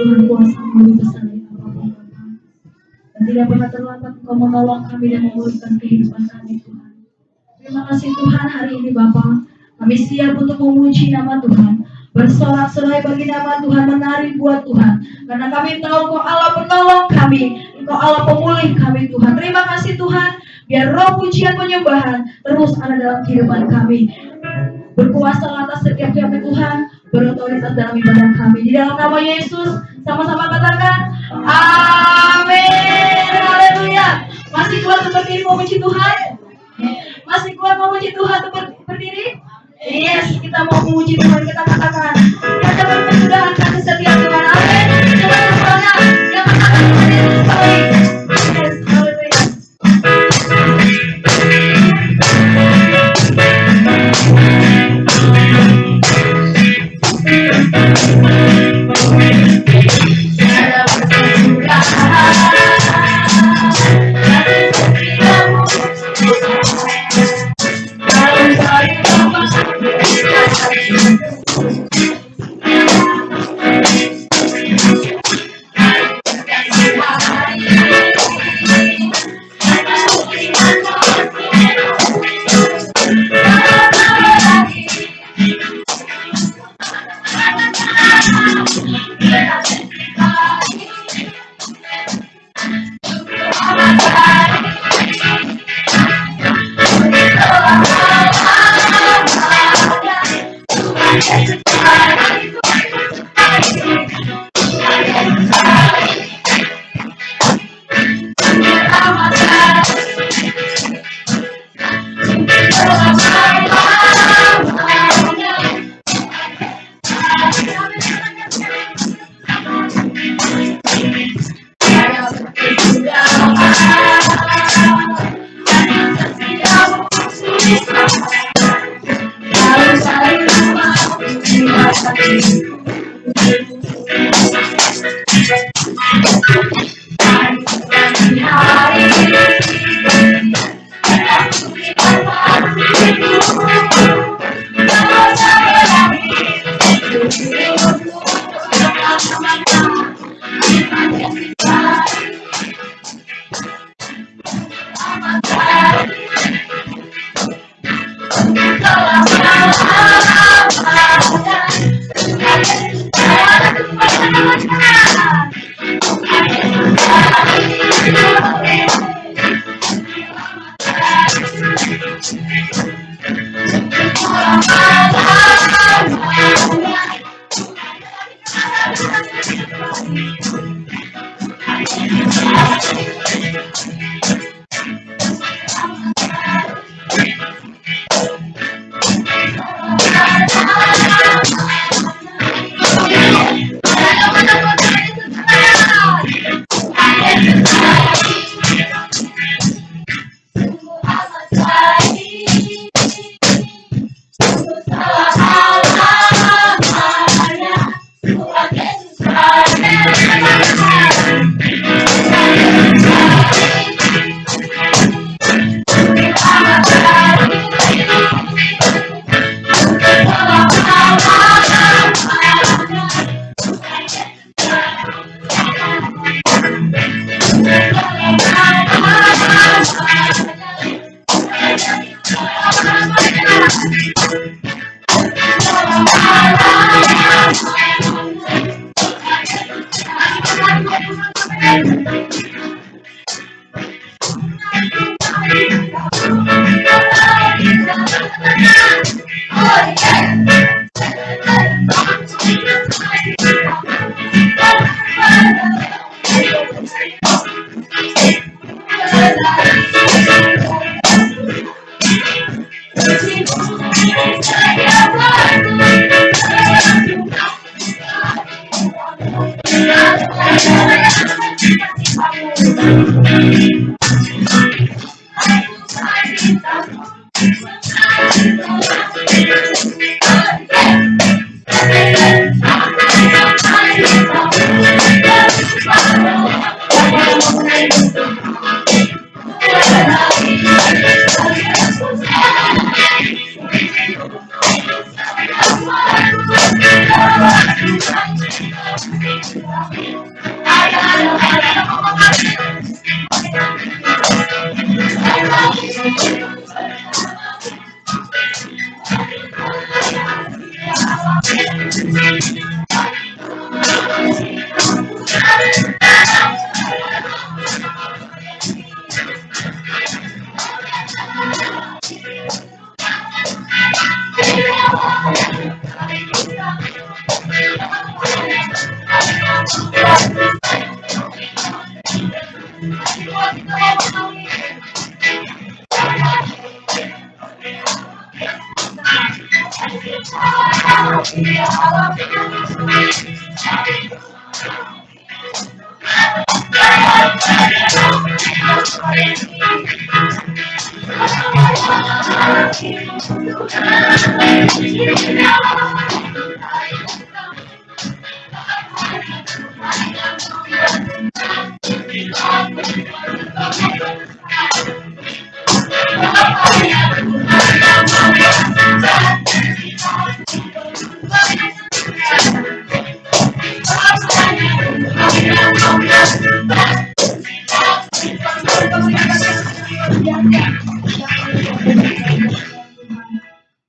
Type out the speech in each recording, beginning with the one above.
Tuhan kuasa-Mu besar di apapun Bapa. Dan tidak pernah terlambat Engkau menolong kami dan memulihkan kehidupan kami Tuhan. Terima kasih Tuhan hari ini Bapa. Kami siap untuk memuji nama Tuhan. Bersorak-sorai bagi nama Tuhan, menari buat Tuhan. Karena kami tahu Engkau Allah penolong kami. Engkau Allah pemulih kami Tuhan. Terima kasih Tuhan. Biar roh pujian penyembahan terus ada dalam kehidupan kami. Berkuasa atas setiap kami Tuhan, berotoritas dalam ibadah kami. Di dalam nama Yesus, sama-sama katakan, amin. Haleluya. Masih kuat seperti ini memuji Tuhan? Masih kuat memuji Tuhan untuk berdiri? Yes, kita mau memuji Tuhan, kita katakan, kita berkesudahan kasih setia Tuhan. Amin. Jangan semangat, jangan takut kepada Yesus baik. Yes, haleluya.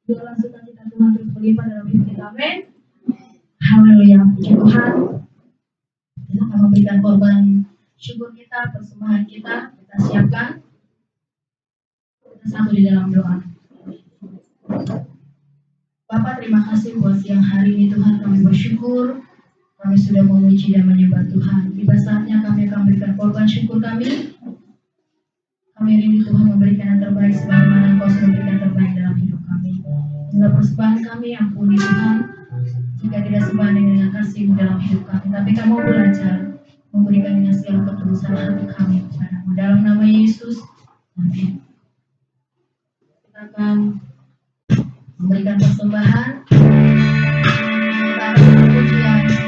Doa sukacita Tuhan terus berlimpah dalam hidup kita. Amin. Haleluya. Puji Tuhan. Kita akan memberikan korban syukur kita, persembahan kita. Kita siapkan. Kita satu di dalam doa. Bapak, terima kasih buat siang hari ini Tuhan, kami bersyukur. Kami sudah memuji dan menyembah Tuhan. Tiba saatnya kami akan memberikan korban syukur kami. Kami rindu Tuhan memberikan yang terbaik sebagaimana Engkau sudah memberikan yang terbaik dalam hidup kami. Inilah persembahan kami, ampuni Tuhan jika tidak sebanding dengan kasih-Mu dalam hidup kami. Tapi Kami mau belajar memberikan dengan segala ketulusan hati kami kepada-Mu. Dalam nama Yesus, amin. Kita akan memberikan persembahan. Kita akan berpujian.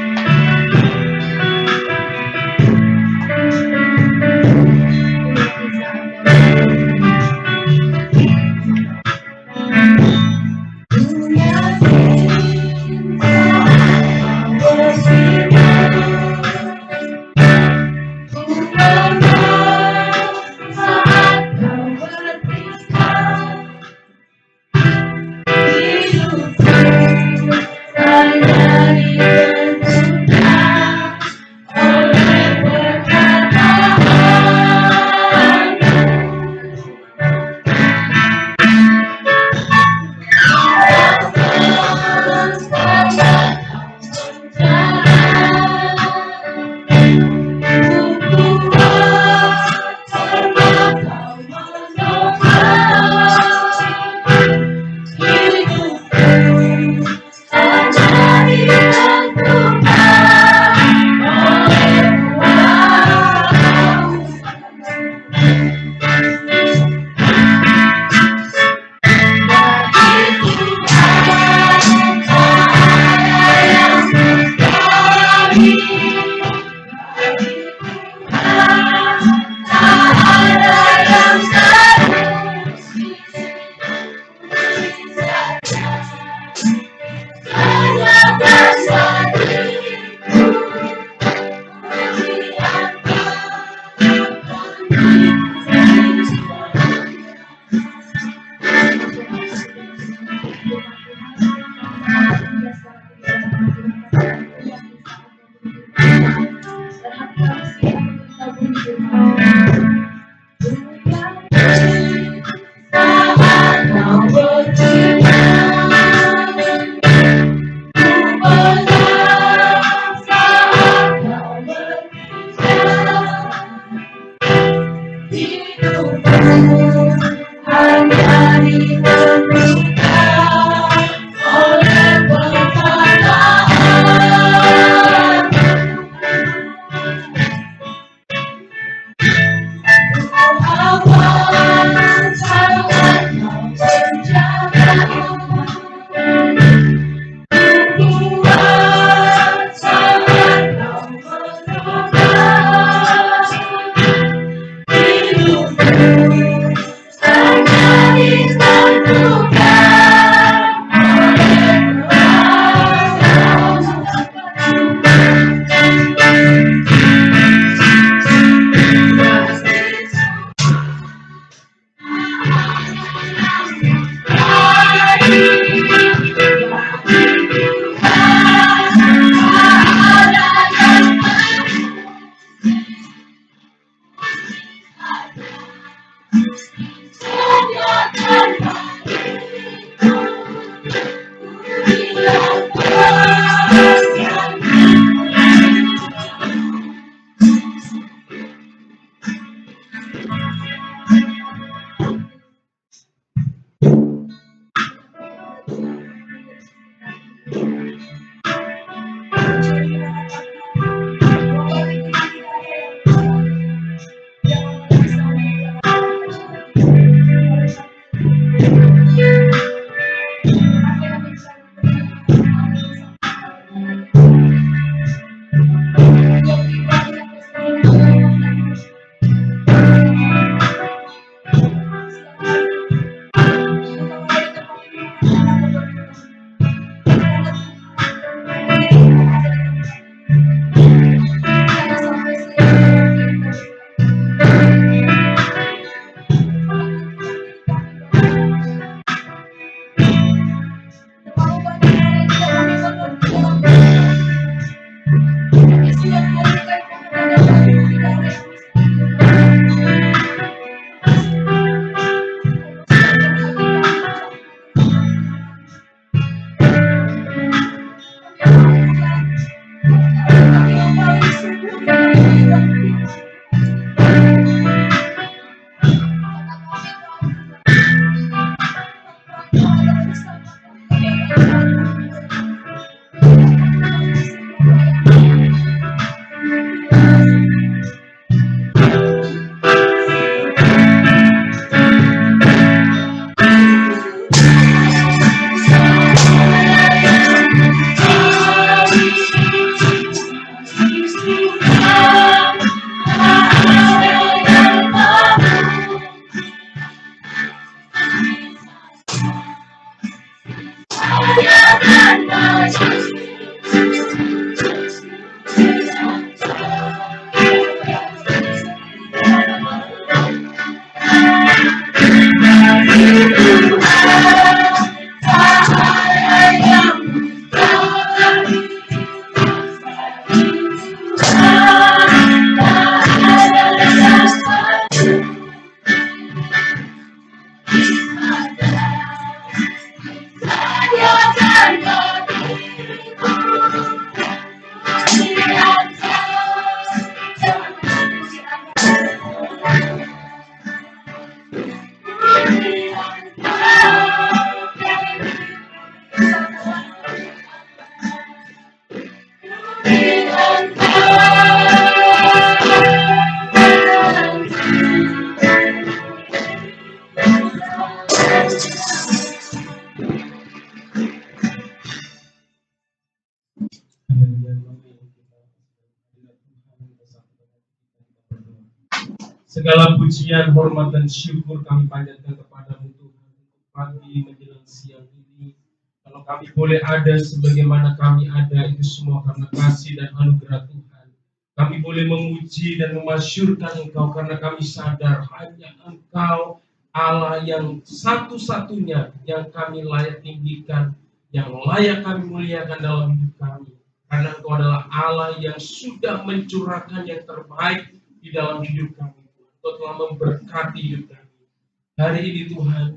Segala pujian, hormat, dan syukur kami panjatkan kepadamu Tuhan. Pagi menjelang siang ini, kalau kami boleh ada sebagaimana kami ada, itu semua karena kasih dan anugerah Tuhan. Kami boleh memuji dan memasyurkan Engkau karena kami sadar hanya Engkau Allah yang satu-satunya yang kami layak tinggikan, yang layak kami muliakan dalam hidup kami. Karena Engkau adalah Allah yang sudah mencurahkan yang terbaik di dalam hidup kami. Engkau telah memberkati hidup kami. Hari ini Tuhan,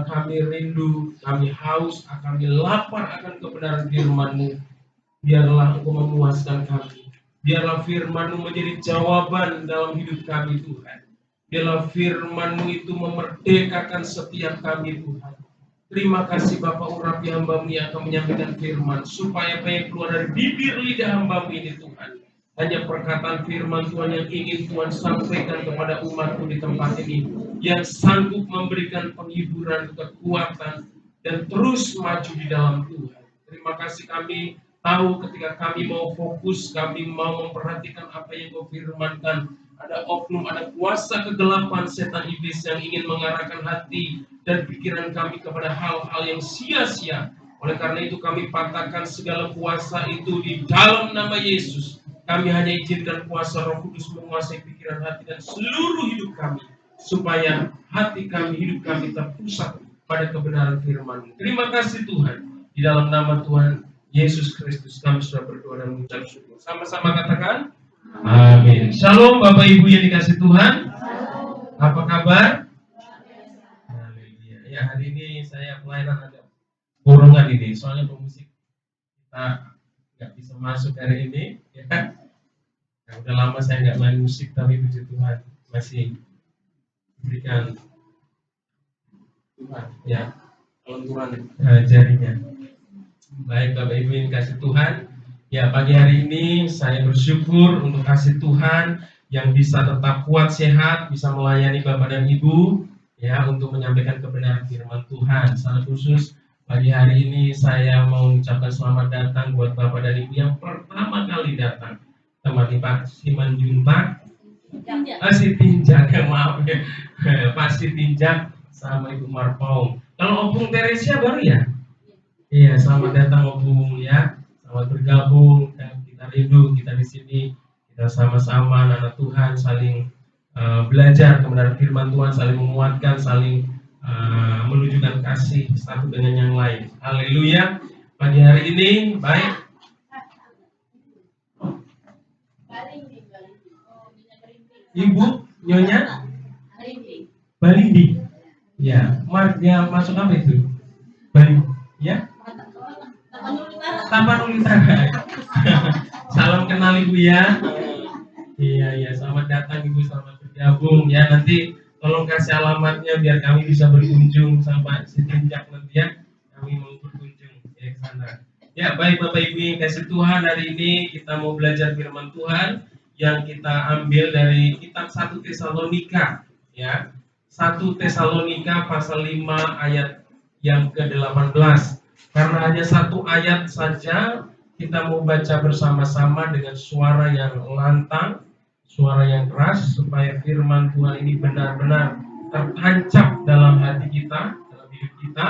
kami rindu, kami haus, kami lapar akan kebenaran firman-Mu. Biarlah Engkau memuaskan kami. Biarlah firman-Mu menjadi jawaban dalam hidup kami Tuhan. Biarlah firman-Mu itu memerdekakan setiap kami Tuhan. Terima kasih Bapak urapi hamba-Mu yang akan menyampaikan firman, supaya apa yang keluar dari bibir lidah hamba-Mu ini Tuhan, hanya perkataan firman Tuhan yang ingin Tuhan sampaikan kepada umat-Mu di tempat ini, yang sanggup memberikan penghiburan, kekuatan, dan terus maju di dalam Tuhan. Terima kasih, kami tahu ketika kami mau fokus, kami mau memperhatikan apa yang Kau firmankan, ada oknum, ada kuasa kegelapan setan iblis yang ingin mengarahkan hati dan pikiran kami kepada hal-hal yang sia-sia. Oleh karena itu kami patahkan segala kuasa itu di dalam nama Yesus. Kami hanya izinkan kuasa Roh Kudus menguasai pikiran, hati, dan seluruh hidup kami, supaya hati kami, hidup kami terpusat pada kebenaran firman-Mu. Terima kasih Tuhan. Di dalam nama Tuhan Yesus Kristus kami sudah berdoa dan mengucap syukur. Sama-sama katakan amin. Shalom Bapak Ibu yang dikasih Tuhan. Apa kabar? Ya, hari ini saya pelayanan agak borongan ini, soalnya pemusik kita nggak bisa masuk hari ini, ya. Nah, udah lama saya nggak main musik, tapi puji Tuhan masih berikan Tuhan, ya, lenturan jarinya. Baik Bapak Ibu yang kasih Tuhan, ya pagi hari ini saya bersyukur untuk kasih Tuhan yang bisa tetap kuat sehat, bisa melayani Bapak dan Ibu, ya, untuk menyampaikan kebenaran firman Tuhan. Secara khusus pagi hari ini saya mau mengucapkan selamat datang buat Bapak dan Ibu yang pertama kali datang. Temani Pak Simanjuntak, si Tinjak, maaf ya, Pak Tinjak sama Ibu Marpong. Kalau Opung Teresia baru ya? Iya, selamat datang Opung ya. Selamat bergabung, dan kita rindu kita di sini, kita sama-sama anak Tuhan saling belajar kebenaran firman Tuhan, saling menguatkan, saling menunjukkan kasih satu dengan yang lain. Haleluya. Pagi hari ini baik. Ibu Nyonya Balindi. Ya, dia masuk apa itu? Balindi. Ya. Tapanuli Utara. Salam kenal Ibu ya. Iya, selamat datang Ibu, selamat bergabung ya. Nanti tolong kasih alamatnya biar kami bisa berkunjung sama si Tinjak nanti ya. Kami mau berkunjung ya ke sana. Ya, baik Bapak Ibu yang kasih Tuhan, hari ini kita mau belajar firman Tuhan yang kita ambil dari kitab 1 Tesalonika ya. 1 Tesalonika pasal 5 ayat yang ke-18. Karena hanya satu ayat saja, kita mau baca bersama-sama dengan suara yang lantang, suara yang keras, supaya firman Tuhan ini benar-benar tertancap dalam hati kita, dalam hidup kita,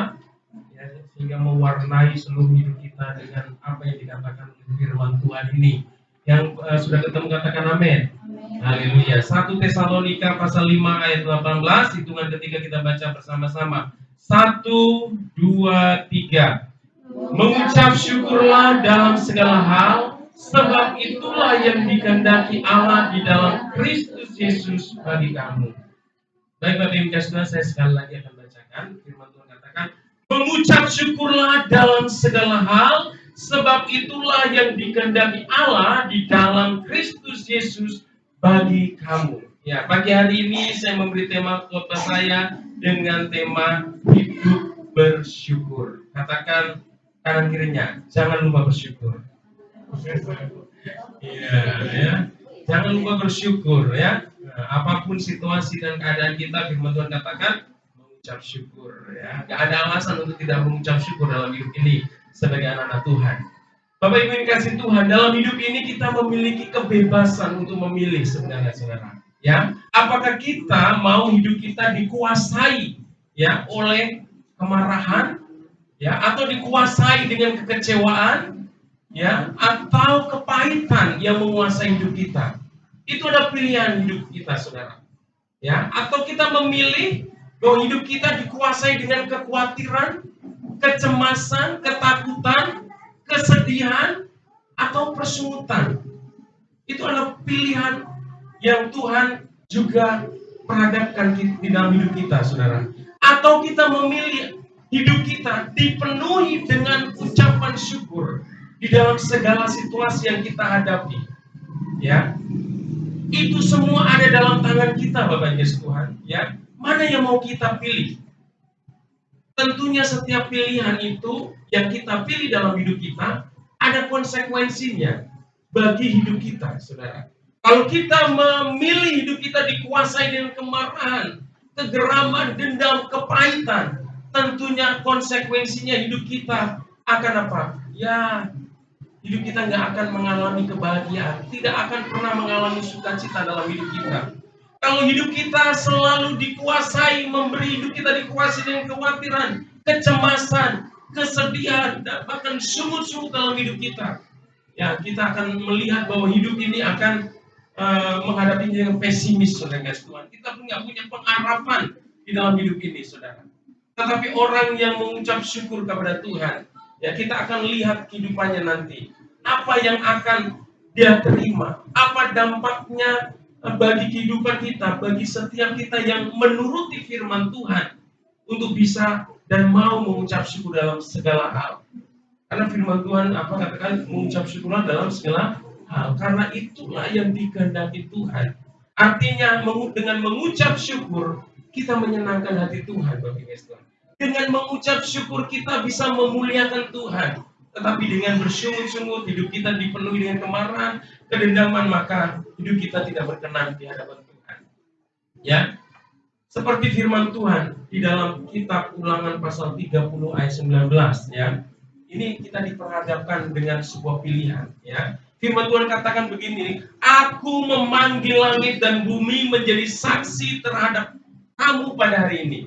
ya, sehingga mewarnai seluruh hidup kita. kita dengan apa yang dikatakan oleh firman Tuhan ini. Yang sudah ketemu katakan amin. Haleluya. 1 Tesalonika pasal 5 ayat 18, hitungan ketiga kita baca bersama-sama. 1, 2, 3. Mengucap syukurlah dalam segala hal, sebab itulah yang dikehendaki Allah di dalam Kristus Yesus bagi kamu. Baik Bapak Ibu Saudara, saya sekali lagi akan bacakan firman Tuhan katakan, mengucap syukurlah dalam segala hal, sebab itulah yang dikehendaki Allah di dalam Kristus Yesus bagi kamu. Ya, pagi hari ini saya memberi tema khotbah saya dengan tema hidup bersyukur. Katakan kanan kirinya, jangan lupa bersyukur. Iya, ya. Jangan lupa bersyukur ya. Nah, apapun situasi dan keadaan kita, firman Tuhan katakan mengucap syukur ya. Gak ada alasan untuk tidak mengucap syukur dalam hidup ini sebagai anak-anak Tuhan. Bapak Ibu yang kasih Tuhan, dalam hidup ini kita memiliki kebebasan untuk memilih sebenarnya saudara. Ya, apakah kita mau hidup kita dikuasai ya oleh kemarahan ya, atau dikuasai dengan kekecewaan ya, atau kepahitan yang menguasai hidup kita. Itu ada pilihan hidup kita saudara ya, atau kita memilih bahwa hidup kita dikuasai dengan kekhawatiran, kecemasan, ketakutan, kesedihan, atau persungutan. Itu adalah pilihan yang Tuhan juga perhadapkan di dalam hidup kita saudara. Atau kita memilih hidup kita dipenuhi dengan ucapan syukur di dalam segala situasi yang kita hadapi. Ya, itu semua ada dalam tangan kita, Bapak Yesus Tuhan. Ya, mana yang mau kita pilih? Tentunya setiap pilihan itu yang kita pilih dalam hidup kita ada konsekuensinya bagi hidup kita, saudara. Kalau kita memilih hidup kita dikuasai dengan kemarahan, kegeraman, dendam, kepahitan, tentunya konsekuensinya hidup kita akan apa? Ya, hidup kita nggak akan mengalami kebahagiaan, tidak akan pernah mengalami sukacita dalam hidup kita. Kalau hidup kita selalu dikuasai, memberi hidup kita dikuasai dengan kekhawatiran, kecemasan, kesedihan, dan bahkan sungut-sungut dalam hidup kita, ya kita akan melihat bahwa hidup ini akan menghadapi dengan pesimis, saudara Tuhan. Kita nggak punya pengharapan di dalam hidup ini, saudara. Tetapi orang yang mengucap syukur kepada Tuhan, ya kita akan lihat kehidupannya nanti. Apa yang akan dia terima, apa dampaknya bagi kehidupan kita, bagi setiap kita yang menuruti firman Tuhan untuk bisa dan mau mengucap syukur dalam segala hal. Karena firman Tuhan apa katakan mengucap syukurlah dalam segala hal. Karena itulah yang dikehendaki Tuhan. Artinya dengan mengucap syukur kita menyenangkan hati Tuhan, Bapak Ibu. Dengan mengucap syukur kita bisa memuliakan Tuhan. Tetapi dengan bersungut-sungut hidup kita dipenuhi dengan kemarahan, kedendaman, maka hidup kita tidak berkenan di hadapan Tuhan. Ya. Seperti firman Tuhan di dalam kitab Ulangan pasal 30 ayat 19 ya. Ini kita diperhadapkan dengan sebuah pilihan ya. Firman Tuhan katakan begini, aku memanggil langit dan bumi menjadi saksi terhadap kamu pada hari ini.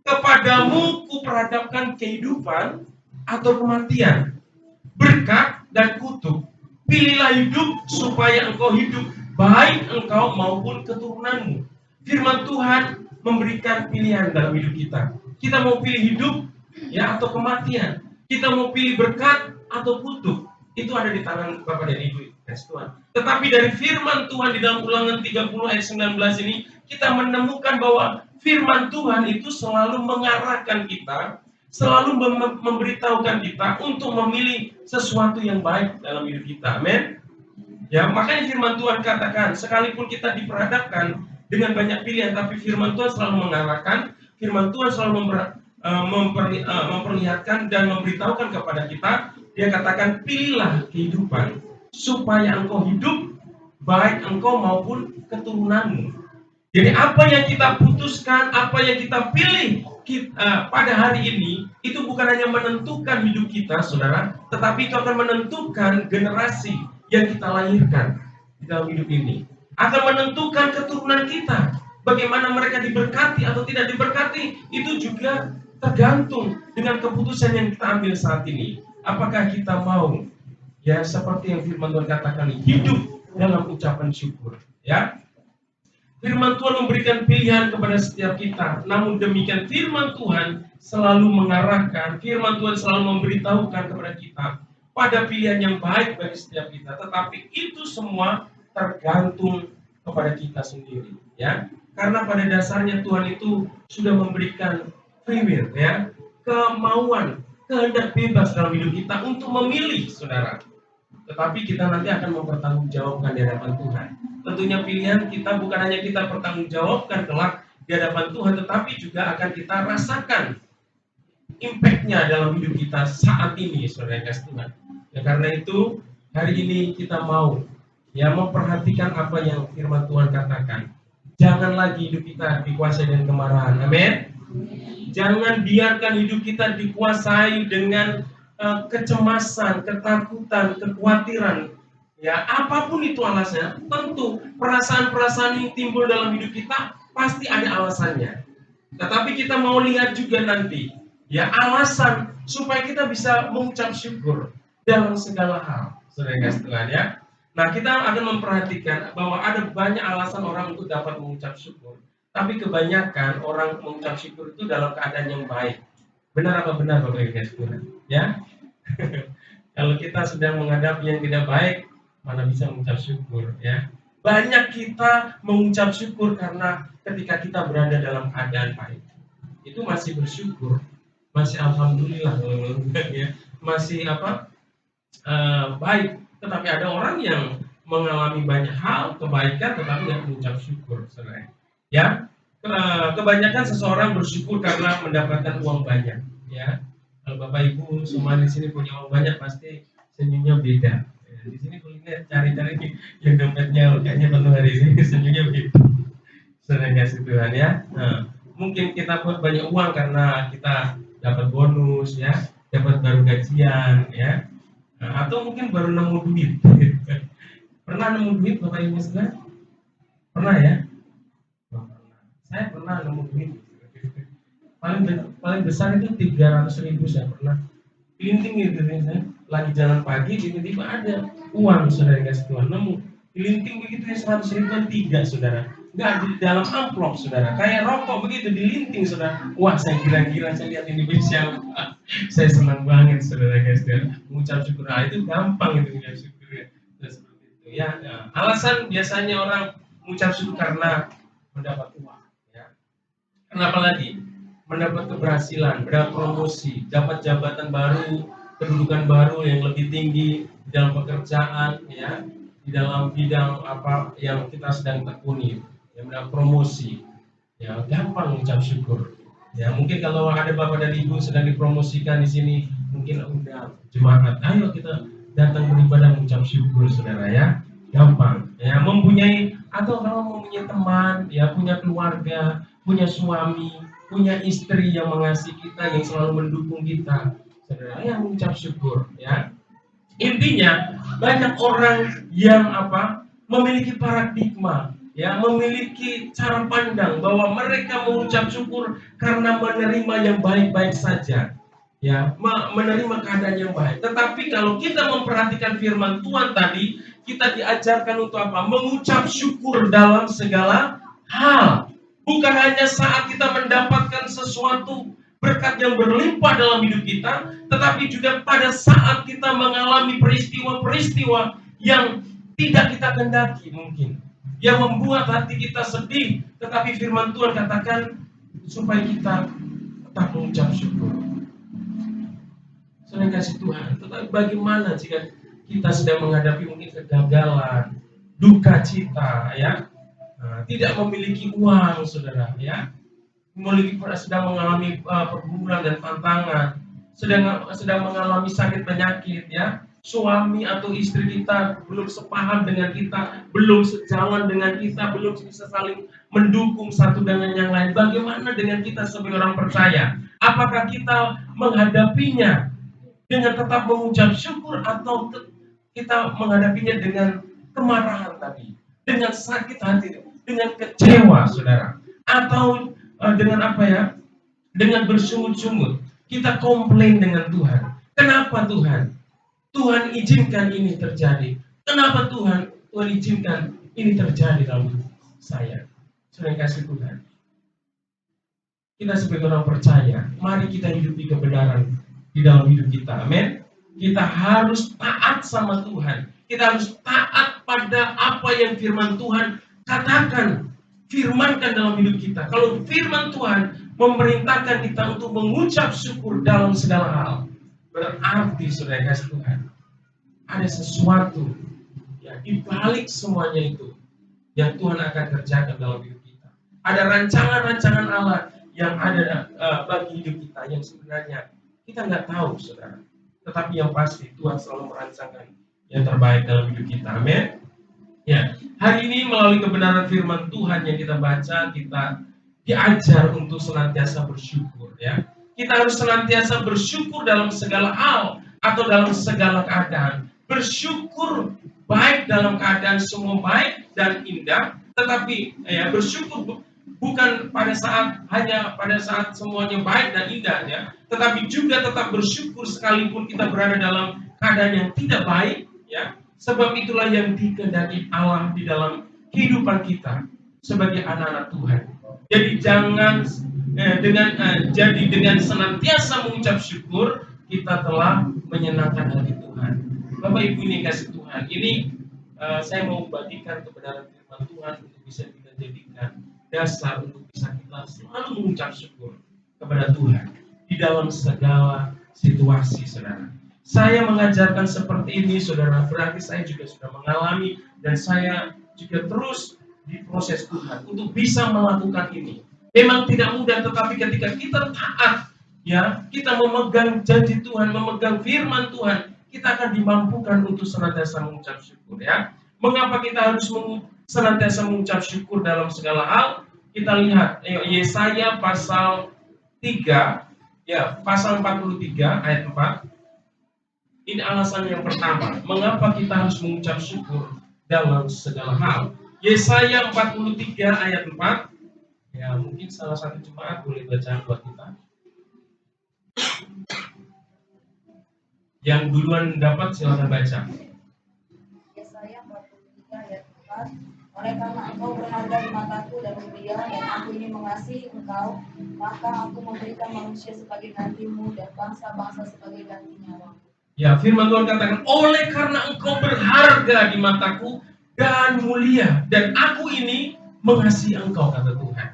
Kepadamu kuperhadapkan kehidupan atau kematian, berkat dan kutuk. Pilihlah hidup supaya engkau hidup, baik engkau maupun keturunanmu. Firman Tuhan memberikan pilihan dalam hidup kita. Kita mau pilih hidup ya atau kematian. Kita mau pilih berkat atau kutuk. Itu ada di tangan Bapak dan Ibu Tuhan. Tetapi dari firman Tuhan di dalam Ulangan 30 ayat 19 ini, kita menemukan bahwa firman Tuhan itu selalu mengarahkan kita, selalu memberitahukan kita untuk memilih sesuatu yang baik dalam hidup kita. Amin. Ya, makanya firman Tuhan katakan, sekalipun kita diperhadapkan dengan banyak pilihan, tapi firman Tuhan selalu mengarahkan, firman Tuhan selalu memperlihatkan dan memberitahukan kepada kita. Dia katakan, pilihlah kehidupan supaya engkau hidup, baik engkau maupun keturunanmu. Jadi apa yang kita putuskan, apa yang kita pilih pada hari ini, itu bukan hanya menentukan hidup kita, saudara, tetapi itu akan menentukan generasi yang kita lahirkan di dalam hidup ini. Akan menentukan keturunan kita. Bagaimana mereka diberkati atau tidak diberkati, itu juga tergantung dengan keputusan yang kita ambil saat ini. Apakah kita mau ya seperti yang firman Tuhan katakan, hidup dalam ucapan syukur, ya? Firman Tuhan memberikan pilihan kepada setiap kita. Namun demikian firman Tuhan selalu mengarahkan, firman Tuhan selalu memberitahukan kepada kita pada pilihan yang baik bagi setiap kita. Tetapi itu semua tergantung kepada kita sendiri, ya. Karena pada dasarnya Tuhan itu sudah memberikan free will, ya, kemauan, kehendak bebas dalam hidup kita untuk memilih, saudara. Tetapi kita nanti akan mempertanggungjawabkan di hadapan Tuhan. Tentunya pilihan kita bukan hanya kita pertanggungjawabkan kelak di hadapan Tuhan, tetapi juga akan kita rasakan impact-nya dalam hidup kita saat ini, saudara kasih Tuhan. Ya, karena itu hari ini kita mau ya memperhatikan apa yang firman Tuhan katakan. Jangan lagi hidup kita dikuasai dengan kemarahan. Amin. Jangan biarkan hidup kita dikuasai dengan kecemasan, ketakutan, kekhawatiran. Ya, apapun itu alasannya, tentu perasaan-perasaan yang timbul dalam hidup kita pasti ada alasannya. Tetapi kita mau lihat juga nanti, ya, alasan supaya kita bisa mengucap syukur dalam segala hal, saudara kasih Tuhan, ya. Nah, kita akan memperhatikan bahwa ada banyak alasan orang untuk dapat mengucap syukur. Tapi kebanyakan orang mengucap syukur itu dalam keadaan yang baik. Benar apa benar, Bapak Ibu kasih Tuhan? Ya, kalau kita sedang menghadapi yang tidak baik, mana bisa mengucap syukur, ya. Banyak kita mengucap syukur karena ketika kita berada dalam keadaan baik, itu masih bersyukur, masih alhamdulillah, ya, masih baik. Tetapi ada orang yang mengalami banyak hal kebaikan tetapi nggak mengucap syukur, saudara. Ya, kebanyakan seseorang bersyukur karena mendapatkan uang banyak, ya. Kalau Bapak Ibu semua di sini punya uang banyak, pasti senyumnya beda. Ya, di sini boleh cari-cari yang dompetnya kayaknya penuh hari ini, senyumnya beda. Saudara kasih Tuhan, ya. Nah, mungkin kita buat banyak uang karena kita dapat bonus, ya, dapat baru gajian, ya. Nah, atau mungkin baru nemu duit. Pernah nemu duit Bapak Ibu sekalian? Pernah, ya? Saya pernah nemu duit. Paling besar itu 300.000 saya pernah. Kelinting gitu ya, saya lagi jalan pagi tiba-tiba ada uang, saudara kasih Tuhan, nemu kelinting begitu ya, 100.000 tiga, saudara. Nggak di dalam amplop, saudara. Kayak rokok begitu dilinting, saudara. Wah, saya kira-kira saya lihat ini bisa. Saya senang banget, saudara kasih Tuhan. Mengucap syukur, itu gampang itu mengucap syukur, ya. Dan seperti itu, ya. Nah, alasan biasanya orang mengucap syukur karena mendapat uang, ya. Kenapa lagi? Mendapat keberhasilan, mendapat promosi, dapat jabatan baru, kedudukan baru yang lebih tinggi di dalam pekerjaan, ya, di dalam bidang apa yang kita sedang tekuni, ya, mendapat promosi, ya, gampang mengucap syukur. Ya, mungkin kalau ada bapak dan ibu sedang dipromosikan di sini, mungkin udah jemaat, ayo kita datang beribadah mengucap syukur, saudara, ya, gampang. Ya, mempunyai atau kalau mempunyai teman, ya, punya keluarga, punya suami, punya istri yang mengasihi kita, yang selalu mendukung kita, saudara, yang mengucap syukur, ya. Intinya banyak orang yang memiliki paradigma, ya, memiliki cara pandang bahwa mereka mengucap syukur karena menerima yang baik-baik saja, ya, menerima keadaan yang baik. Tetapi kalau kita memperhatikan firman Tuhan tadi, kita diajarkan untuk apa? Mengucap syukur dalam segala hal. Bukan hanya saat kita mendapatkan sesuatu berkat yang berlimpah dalam hidup kita, tetapi juga pada saat kita mengalami peristiwa-peristiwa yang tidak kita kehendaki mungkin, yang membuat hati kita sedih, tetapi firman Tuhan katakan supaya kita tetap mengucap syukur. Saudara kasih Tuhan, tetapi bagaimana jika kita sedang menghadapi mungkin kegagalan, duka cita, ya, tidak memiliki uang, saudara, ya, sedang mengalami pergumulan dan tantangan, sedang mengalami sakit penyakit, ya, suami atau istri kita belum sepaham dengan kita, belum sejalan dengan kita, belum bisa saling mendukung satu dengan yang lain. Bagaimana dengan kita sebagai orang percaya? Apakah kita menghadapinya dengan tetap mengucap syukur atau kita menghadapinya dengan kemarahan tadi, dengan sakit hati, dengan kecewa, saudara, atau dengan dengan bersungut-sungut kita komplain dengan Tuhan, Kenapa Tuhan? Tuhan izinkan ini terjadi. Kenapa Tuhan izinkan ini terjadi dalam hidup saya? Sudah kasih Tuhan. Kita sebagai orang percaya, mari kita hidupi kebenaran di dalam hidup kita. Amin. Kita harus taat sama Tuhan. Kita harus taat pada apa yang firman Tuhan katakan, firmankan dalam hidup kita. Kalau firman Tuhan memerintahkan kita untuk mengucap syukur dalam segala hal, berarti saudara kasih Tuhan, ada sesuatu ya di balik semuanya itu yang Tuhan akan kerjakan dalam hidup kita. Ada rancangan-rancangan Allah yang ada bagi hidup kita yang sebenarnya kita nggak tahu, saudara. Tetapi yang pasti Tuhan selalu merancangkan yang terbaik dalam hidup kita. Amin. Ya, hari ini melalui kebenaran firman Tuhan yang kita baca, kita diajar untuk senantiasa bersyukur. Ya, kita harus senantiasa bersyukur dalam segala hal atau dalam segala keadaan. Bersyukur baik dalam keadaan semua baik dan indah, tetapi ya bersyukur bukan hanya pada saat semuanya baik dan indah ya, tetapi juga tetap bersyukur sekalipun kita berada dalam keadaan yang tidak baik ya. Sebab itulah yang dikehendaki Allah di dalam kehidupan kita sebagai anak-anak Tuhan. Jadi dengan senantiasa mengucap syukur kita telah menyenangkan hati Tuhan. Bapak Ibu ini kasih Tuhan. Ini saya mau bagikan kebenaran firman Tuhan untuk bisa kita jadikan dasar untuk bisa kita selalu mengucap syukur kepada Tuhan di dalam segala situasi, saudara. Saya mengajarkan seperti ini, saudara, berarti saya juga sudah mengalami dan saya juga terus diproses Tuhan untuk bisa melakukan ini. Memang tidak mudah, tetapi ketika kita taat, ya, kita memegang janji Tuhan, memegang firman Tuhan, kita akan dimampukan untuk senantiasa mengucap syukur, ya. Mengapa kita harus senantiasa mengucap syukur dalam segala hal? Kita lihat Yesaya pasal 3, ya, pasal 43 ayat 4. Ini alasan yang pertama, mengapa kita harus mengucap syukur dalam segala hal. Yesaya 43 ayat 4. Ya, mungkin salah satu jemaat boleh baca buat kita. Yang duluan dapat silakan baca. Yesaya 43 ayat 4. Oleh karena engkau berharga di mataku dan mulia, dan aku ini mengasihi engkau, maka aku memberikan manusia sebagai gantimu dan bangsa-bangsa sebagai ganti nyawamu. Ya, firman Tuhan katakan, oleh karena engkau berharga di mataku dan mulia, dan aku ini mengasihi engkau, kata Tuhan.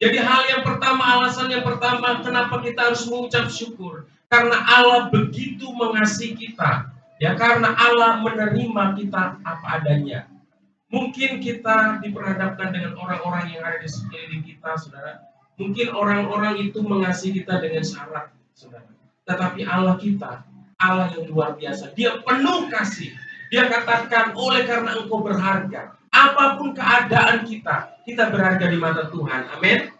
Jadi hal yang pertama, alasan yang pertama, kenapa kita harus mengucap syukur? Karena Allah begitu mengasihi kita. Ya, karena Allah menerima kita apa adanya. Mungkin kita diperhadapkan dengan orang-orang yang ada di sekeliling kita, saudara. Mungkin orang-orang itu mengasihi kita dengan syarat, saudara. Tetapi Allah kita, Allah yang luar biasa. Dia penuh kasih. Dia katakan, oleh karena engkau berharga. Apapun keadaan kita berharga di mata Tuhan. Amin.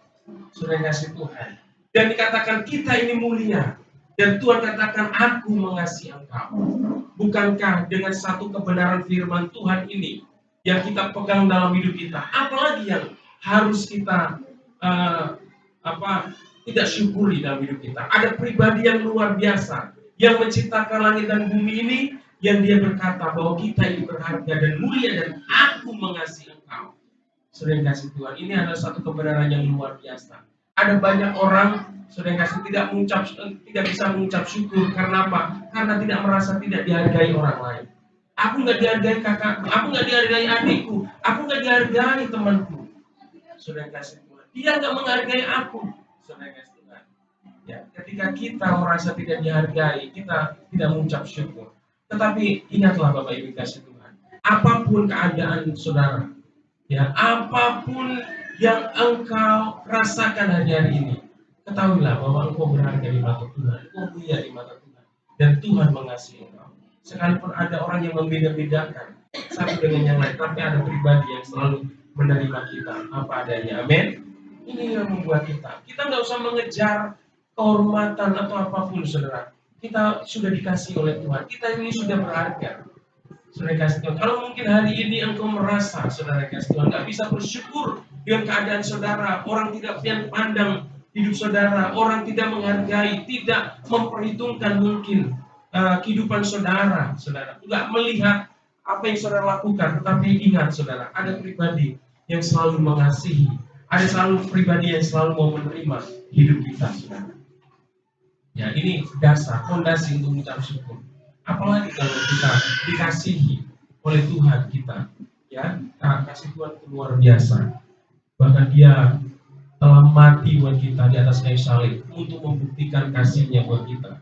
Sudah kasih Tuhan. Dan dikatakan kita ini mulia. Dan Tuhan katakan, aku mengasihi engkau. Bukankah dengan satu kebenaran firman Tuhan ini yang kita pegang dalam hidup kita, apalagi yang harus kita tidak syukuri dalam hidup kita? Ada pribadi yang luar biasa yang menciptakan langit dan bumi ini, yang dia berkata bahwa kita ini berharga dan mulia dan aku mengasihi engkau. Sudah kasih Tuhan, ini adalah satu kebenaran yang luar biasa. Ada banyak orang sudah kasih tidak bisa mengucap syukur. Karena apa? Karena tidak merasa tidak dihargai orang lain. Aku nggak dihargai kakakku, aku nggak dihargai adikku, aku nggak dihargai temanku. Sudah kasih Tuhan, dia nggak menghargai aku. Sudah kasih Tuhan. Ya, ketika kita merasa tidak dihargai, kita tidak mengucap syukur. Tetapi ingatlah Bapak Ibu kasih Tuhan, apapun keadaan saudara, ya, apapun yang engkau rasakan hari ini, ketahuilah bahwa engkau berharga di mata Tuhan, engkau mulia di mata Tuhan, dan Tuhan mengasihi engkau. Sekalipun ada orang yang membeda-bedakan satu dengan yang lain, tapi ada pribadi yang selalu menerima kita apa adanya. Amin. Ini yang membuat kita nggak usah mengejar kehormatan atau apapun, saudara. Kita sudah dikasih oleh Tuhan. Kita ini sudah berharga. Saudara kasih Tuhan. Kalau mungkin hari ini engkau merasa, saudara kasih Tuhan, nggak bisa bersyukur dengan keadaan saudara, orang tidak pandang hidup saudara, orang tidak menghargai, tidak memperhitungkan mungkin. kehidupan saudara, nggak melihat apa yang saudara lakukan, tetapi ingat saudara, ada pribadi yang selalu mengasihi, ada selalu pribadi yang selalu mau menerima hidup kita, saudara. Ya, ini dasar, fondasi untuk mengucap syukur. Apalagi kalau kita dikasihi oleh Tuhan kita, ya, kasih Tuhan itu luar biasa. Bahkan Dia telah mati buat kita di atas kayu salib untuk membuktikan kasihnya buat kita.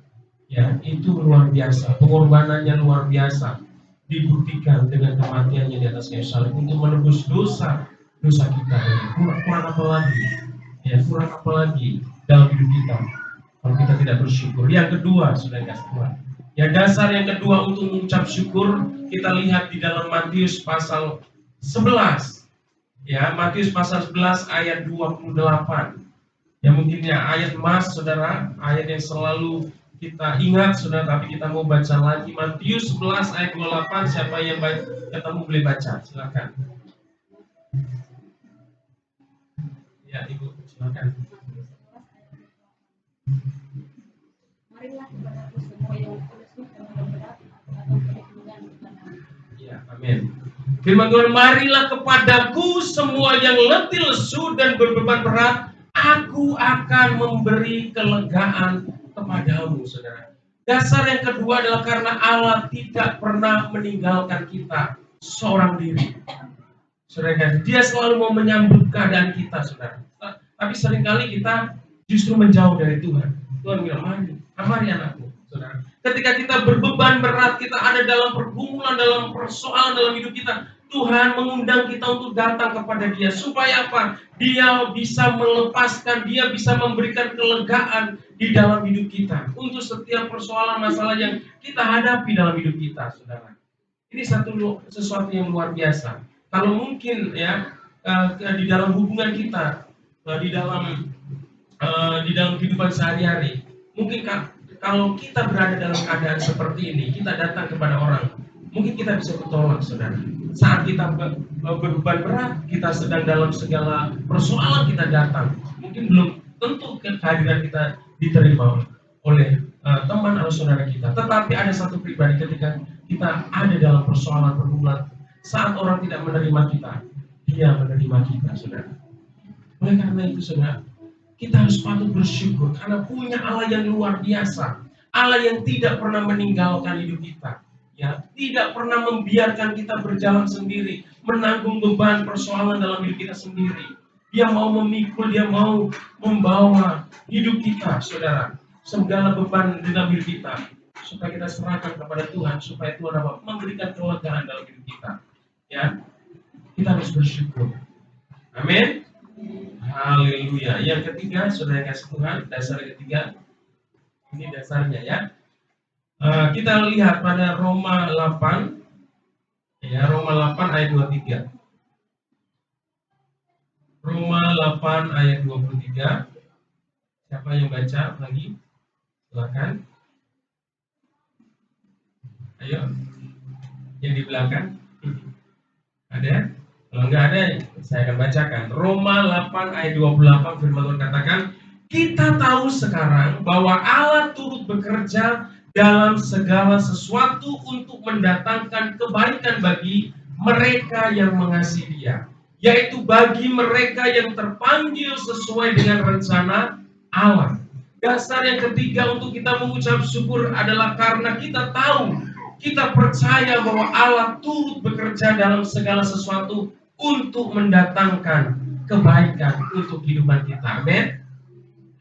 Ya, itu luar biasa, pengorbanannya luar biasa, dibuktikan dengan kematiannya di atas kayu salib untuk menebus dosa kita. Kurang apa lagi? Ya, kurang apa lagi dalam hidup kita kalau kita tidak bersyukur? Yang kedua, sudah kasih Tuhan. Ya, dasar yang kedua untuk mengucap syukur kita lihat di dalam Matius pasal 11. Ya, Matius pasal 11 ayat 28. Ya, mungkin ya ayat emas saudara, ayat yang selalu kita ingat saudara, tapi kita mau baca lagi Matius 11 ayat 28. Siapa yang ketemu boleh baca, silakan. Ya, Ibu, silakan. Marilah kepadaku semua yang lesu dan berat, atau perlindungan kepadamu. Ya, amin. Firman Tuhan, marilah kepadaku semua yang letih lesu dan berbeban berat, aku akan memberi kelegaan kepadamu, saudara. Dasar yang kedua adalah karena Allah tidak pernah meninggalkan kita seorang diri. Saudara, Dia selalu mau menyambut keadaan kita, saudara. Tapi seringkali kita justru menjauh dari Tuhan. Tuhan bilang, mari anakku, saudara. Ketika kita berbeban berat, kita ada dalam pergumulan, dalam persoalan dalam hidup kita, Tuhan mengundang kita untuk datang kepada Dia. Supaya apa? Dia bisa melepaskan, Dia bisa memberikan kelegaan di dalam hidup kita. Untuk setiap persoalan masalah yang kita hadapi dalam hidup kita, saudara. Ini sesuatu yang luar biasa. Kalau mungkin ya di dalam hubungan kita, di dalam kehidupan sehari-hari, mungkin kalau kita berada dalam keadaan seperti ini, kita datang kepada orang, mungkin kita bisa bertolak, saudara. Saat kita berbeban berat, kita sedang dalam segala persoalan, kita datang, mungkin belum tentu kehadiran kita diterima oleh teman atau saudara kita. Tetapi ada satu pribadi ketika kita ada dalam persoalan pergumulan, saat orang tidak menerima kita, Dia menerima kita, saudara. Oleh karena itu, saudara, kita harus patut bersyukur karena punya Allah yang luar biasa, Allah yang tidak pernah meninggalkan hidup kita, ya, tidak pernah membiarkan kita berjalan sendiri, menanggung beban persoalan dalam hidup kita sendiri. Dia mau memikul, Dia mau membawa hidup kita, saudara, segala beban dalam hidup kita, supaya kita serahkan kepada Tuhan, supaya Tuhan dapat memberikan kelegaan dalam hidup kita. Ya, kita harus bersyukur. Amin. Haleluya. Yang ketiga, saudara kasih Tuhan, dasar ketiga, ini dasarnya ya. Kita lihat pada Roma 8, ya, Roma 8 ayat 23. Roma 8 ayat 23. Siapa yang baca lagi? Silakan. Ayo, yang di belakang. Ada? Kalau enggak ada, saya akan bacakan. Roma 8 ayat 28, firman Tuhan katakan, kita tahu sekarang bahwa Allah turut bekerja dalam segala sesuatu untuk mendatangkan kebaikan bagi mereka yang mengasihi Dia, yaitu bagi mereka yang terpanggil sesuai dengan rencana Allah. Dasar yang ketiga untuk kita mengucap syukur adalah karena kita tahu, kita percaya bahwa Allah turut bekerja dalam segala sesuatu untuk mendatangkan kebaikan untuk kehidupan kita. Amin.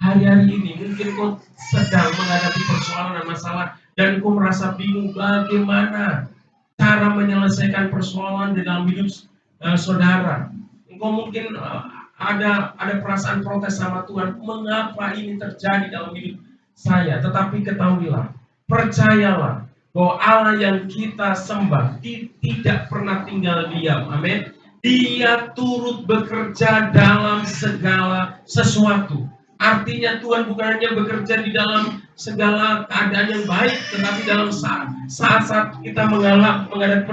Hari-hari ini mungkin kau sedang menghadapi persoalan dan masalah dan kau merasa bingung bagaimana cara menyelesaikan persoalan di dalam hidup saudara. Engkau mungkin ada perasaan protes sama Tuhan, mengapa ini terjadi dalam hidup saya? Tetapi ketahuilah, percayalah bahwa Allah yang kita sembah tidak pernah tinggal diam. Amin. Dia turut bekerja dalam segala sesuatu. Artinya Tuhan bukan hanya bekerja di dalam segala keadaan yang baik, tetapi dalam saat-saat kita menghadapi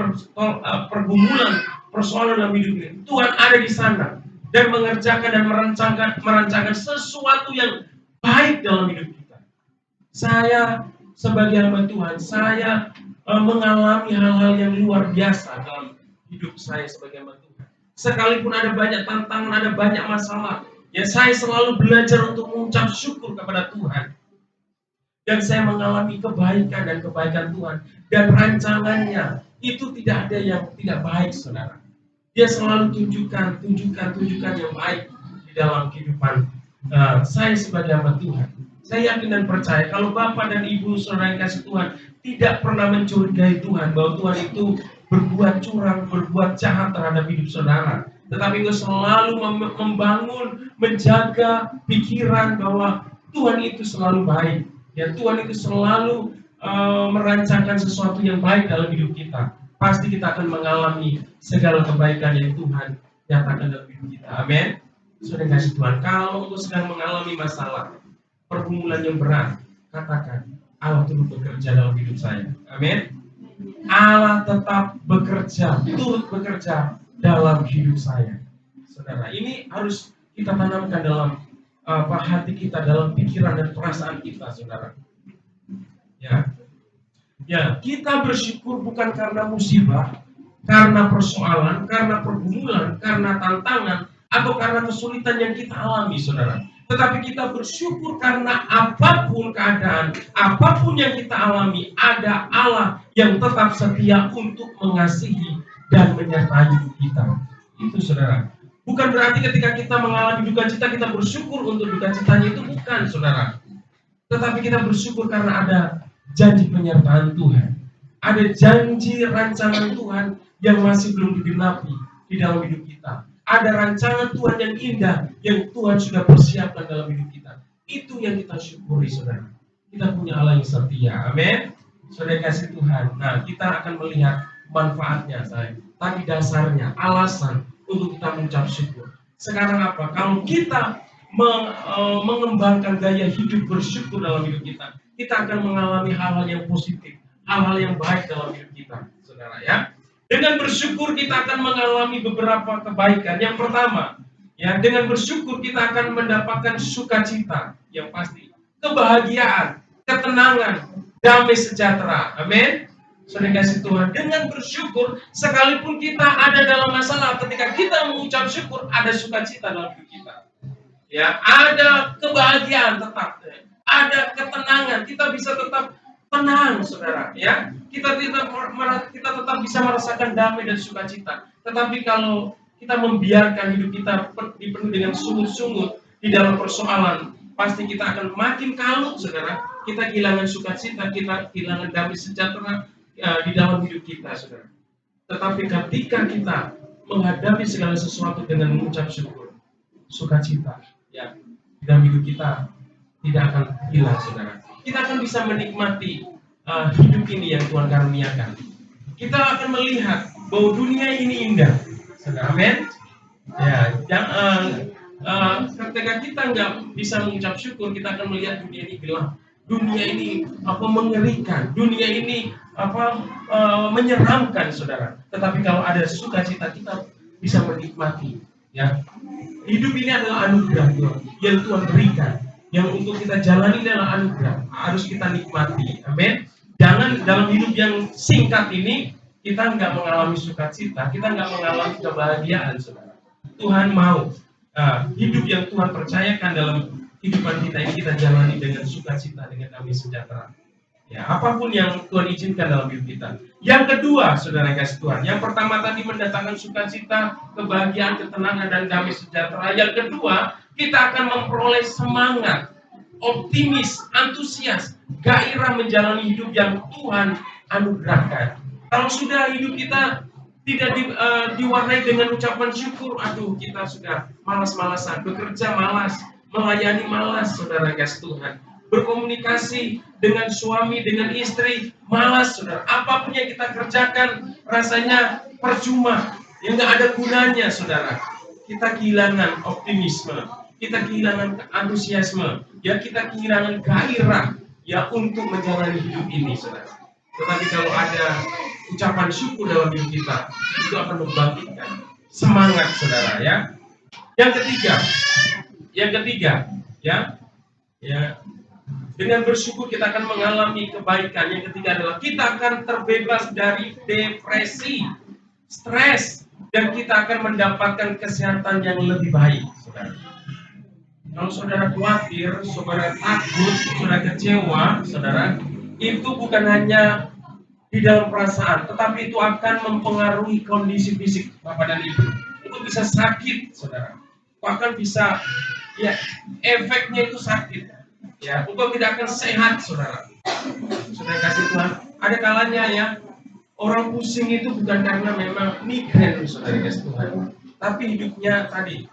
pergumulan, persoalan dalam hidup ini, Tuhan ada di sana dan mengerjakan dan merancangkan sesuatu yang baik dalam hidup kita. Saya sebagai hamba Tuhan, saya mengalami hal-hal yang luar biasa dalam hidup saya sebagai hamba Tuhan. Sekalipun ada banyak tantangan, ada banyak masalah, ya saya selalu belajar untuk mengucap syukur kepada Tuhan. Dan saya mengalami kebaikan dan kebaikan Tuhan. Dan rancangannya itu tidak ada yang tidak baik, saudara. Dia selalu tunjukkan yang baik di dalam kehidupan saya sebagai hamba Tuhan. Saya yakin dan percaya kalau Bapak dan Ibu saudara yang kasih Tuhan tidak pernah mencurigai Tuhan bahwa Tuhan itu berbuat curang, berbuat jahat terhadap hidup saudara. Tetapi itu selalu membangun, menjaga pikiran bahwa Tuhan itu selalu baik. Ya, Tuhan itu selalu merancangkan sesuatu yang baik dalam hidup kita. Pasti kita akan mengalami segala kebaikan yang Tuhan nyatakan dalam hidup kita. Amin. Sudah kasih Tuhan. Kalau engkau sedang mengalami masalah, pergumulan yang berat, katakan Allah turut bekerja dalam hidup saya. Amin. Allah tetap bekerja, turut bekerja dalam hidup saya. Saudara, ini harus kita tanamkan dalam hati kita, dalam pikiran dan perasaan kita, saudara. Ya, kita bersyukur bukan karena musibah, karena persoalan, karena pergumulan, karena tantangan, atau karena kesulitan yang kita alami, saudara. Tetapi kita bersyukur karena apapun keadaan, apapun yang kita alami, ada Allah yang tetap setia untuk mengasihi dan menyertai hidup kita. Itu, saudara. Bukan berarti ketika kita mengalami duka cita, kita bersyukur untuk duka citanya, itu bukan, saudara. Tetapi kita bersyukur karena ada janji penyertaan Tuhan. Ada janji rancangan Tuhan yang masih belum digenapi di dalam hidup kita. Ada rancangan Tuhan yang indah yang Tuhan sudah persiapkan dalam hidup kita. Itu yang kita syukuri, saudara. Kita punya Allah yang setia. Amin. Saudara kasih Tuhan. Nah, kita akan melihat manfaatnya, saya. Tadi dasarnya, alasan untuk kita mengucap syukur. Sekarang apa? Kalau kita mengembangkan gaya hidup bersyukur dalam hidup kita, kita akan mengalami hal-hal yang positif, hal-hal yang baik dalam hidup kita, saudara ya. Dengan bersyukur kita akan mengalami beberapa kebaikan. Yang pertama, ya, dengan bersyukur kita akan mendapatkan sukacita yang pasti, kebahagiaan, ketenangan, damai sejahtera. Amin. Saudara kasih Tuhan, dengan bersyukur sekalipun kita ada dalam masalah, ketika kita mengucap syukur ada sukacita dalam hidup kita. Ya, ada kebahagiaan tetap, ada ketenangan, kita bisa tetap tenang, saudara. Ya, kita tetap bisa merasakan damai dan sukacita. Tetapi kalau kita membiarkan hidup kita dipenuhi dengan sungut-sungut di dalam persoalan, pasti kita akan makin kalut, saudara. Kita kehilangan sukacita, kita kehilangan damai sejahtera di dalam hidup kita, saudara. Tetapi ketika kita menghadapi segala sesuatu dengan mengucap syukur, sukacita, ya, di dalam hidup kita tidak akan hilang, saudara. Kita akan bisa menikmati hidup ini yang Tuhan karuniakan. Kita akan melihat bahwa dunia ini indah, saudara. Amin. Ya, ketika kita nggak bisa mengucap syukur, kita akan melihat dunia ini gelap. Dunia ini mengerikan. Dunia ini menyeramkan, saudara. Tetapi kalau ada sukacita, kita bisa menikmati. Ya, hidup ini adalah anugerah Tuhan yang Tuhan berikan, yang untuk kita jalani adalah anugerah, harus kita nikmati. Amin. Jangan dalam hidup yang singkat ini kita nggak mengalami sukacita, kita nggak mengalami kebahagiaan, saudara. Tuhan mau hidup yang Tuhan percayakan dalam kehidupan kita ini kita jalani dengan sukacita, dengan damai sejahtera. Ya, apapun yang Tuhan izinkan dalam hidup kita. Yang kedua, saudara kasih Tuhan, yang pertama tadi mendatangkan sukacita, kebahagiaan, ketenangan, dan damai sejahtera. Yang kedua, kita akan memperoleh semangat, optimis, antusias, gairah menjalani hidup yang Tuhan anugerahkan. Kalau sudah hidup kita tidak diwarnai dengan ucapan syukur, aduh, kita sudah malas-malasan, bekerja malas, melayani malas, saudara kasih Tuhan. Berkomunikasi dengan suami, dengan istri, malas, saudara. Apapun yang kita kerjakan rasanya percuma, yang nggak ada gunanya, saudara. Kita kehilangan optimisme, kita kehilangan antusiasme, ya, kita kehilangan gairah, ya, untuk menjalani hidup ini, saudara. Tetapi kalau ada ucapan syukur dalam hidup kita, itu akan membangkitkan semangat, saudara, ya. Yang ketiga, ya, Dengan bersyukur kita akan mengalami kebaikan. Yang ketiga adalah kita akan terbebas dari depresi, stres, dan kita akan mendapatkan kesehatan yang lebih baik, saudara. Kalau saudara khawatir, saudara takut, saudara kecewa, saudara, itu bukan hanya di dalam perasaan, tetapi itu akan mempengaruhi kondisi fisik Bapak dan Ibu. Itu bisa sakit, saudara. Bahkan bisa, ya, efeknya itu sakit. Ya, engkau tidak akan sehat, saudara. Saudara kasih Tuhan, ada kalanya ya, orang pusing itu bukan karena memang migrain, saudara kasih Tuhan, tapi hidupnya tadi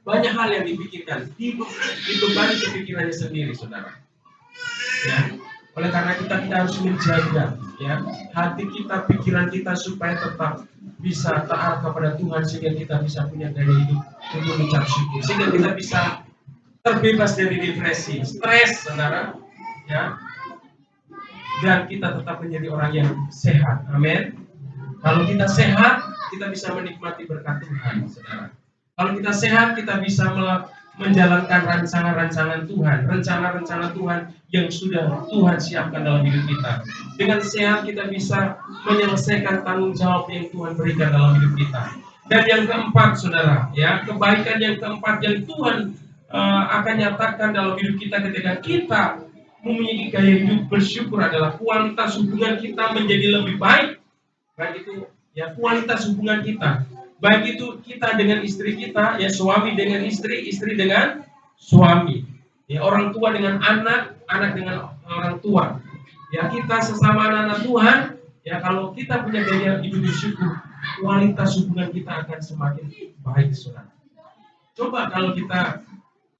banyak hal yang dipikirkan, dibebani kepikirannya sendiri, saudara. Ya, oleh karena kita harus menjaga, ya, hati kita, pikiran kita supaya tetap bisa taat kepada Tuhan, sehingga kita bisa punya gaya hidup untuk mengucap syukur, sehingga kita bisa terbebas dari depresi, stres, saudara, ya, dan kita tetap menjadi orang yang sehat. Amin. Kalau kita sehat, kita bisa menikmati berkat Tuhan, saudara. Kalau kita sehat, kita bisa menjalankan rancangan-rancangan Tuhan, rencana-rencana Tuhan yang sudah Tuhan siapkan dalam hidup kita. Dengan sehat, kita bisa menyelesaikan tanggung jawab yang Tuhan berikan dalam hidup kita. Dan yang keempat, saudara, ya, kebaikan yang keempat yang Tuhan akan nyatakan dalam hidup kita ketika kita memiliki gaya hidup bersyukur adalah kualitas hubungan kita menjadi lebih baik. Baik itu ya kualitas hubungan kita, baik itu kita dengan istri kita, ya, suami dengan istri, istri dengan suami, ya, orang tua dengan anak, anak dengan orang tua, ya, kita sesama anak-anak Tuhan, ya, kalau kita punya gaya hidup bersyukur, kualitas hubungan kita akan semakin baik, saudara. Coba kalau kita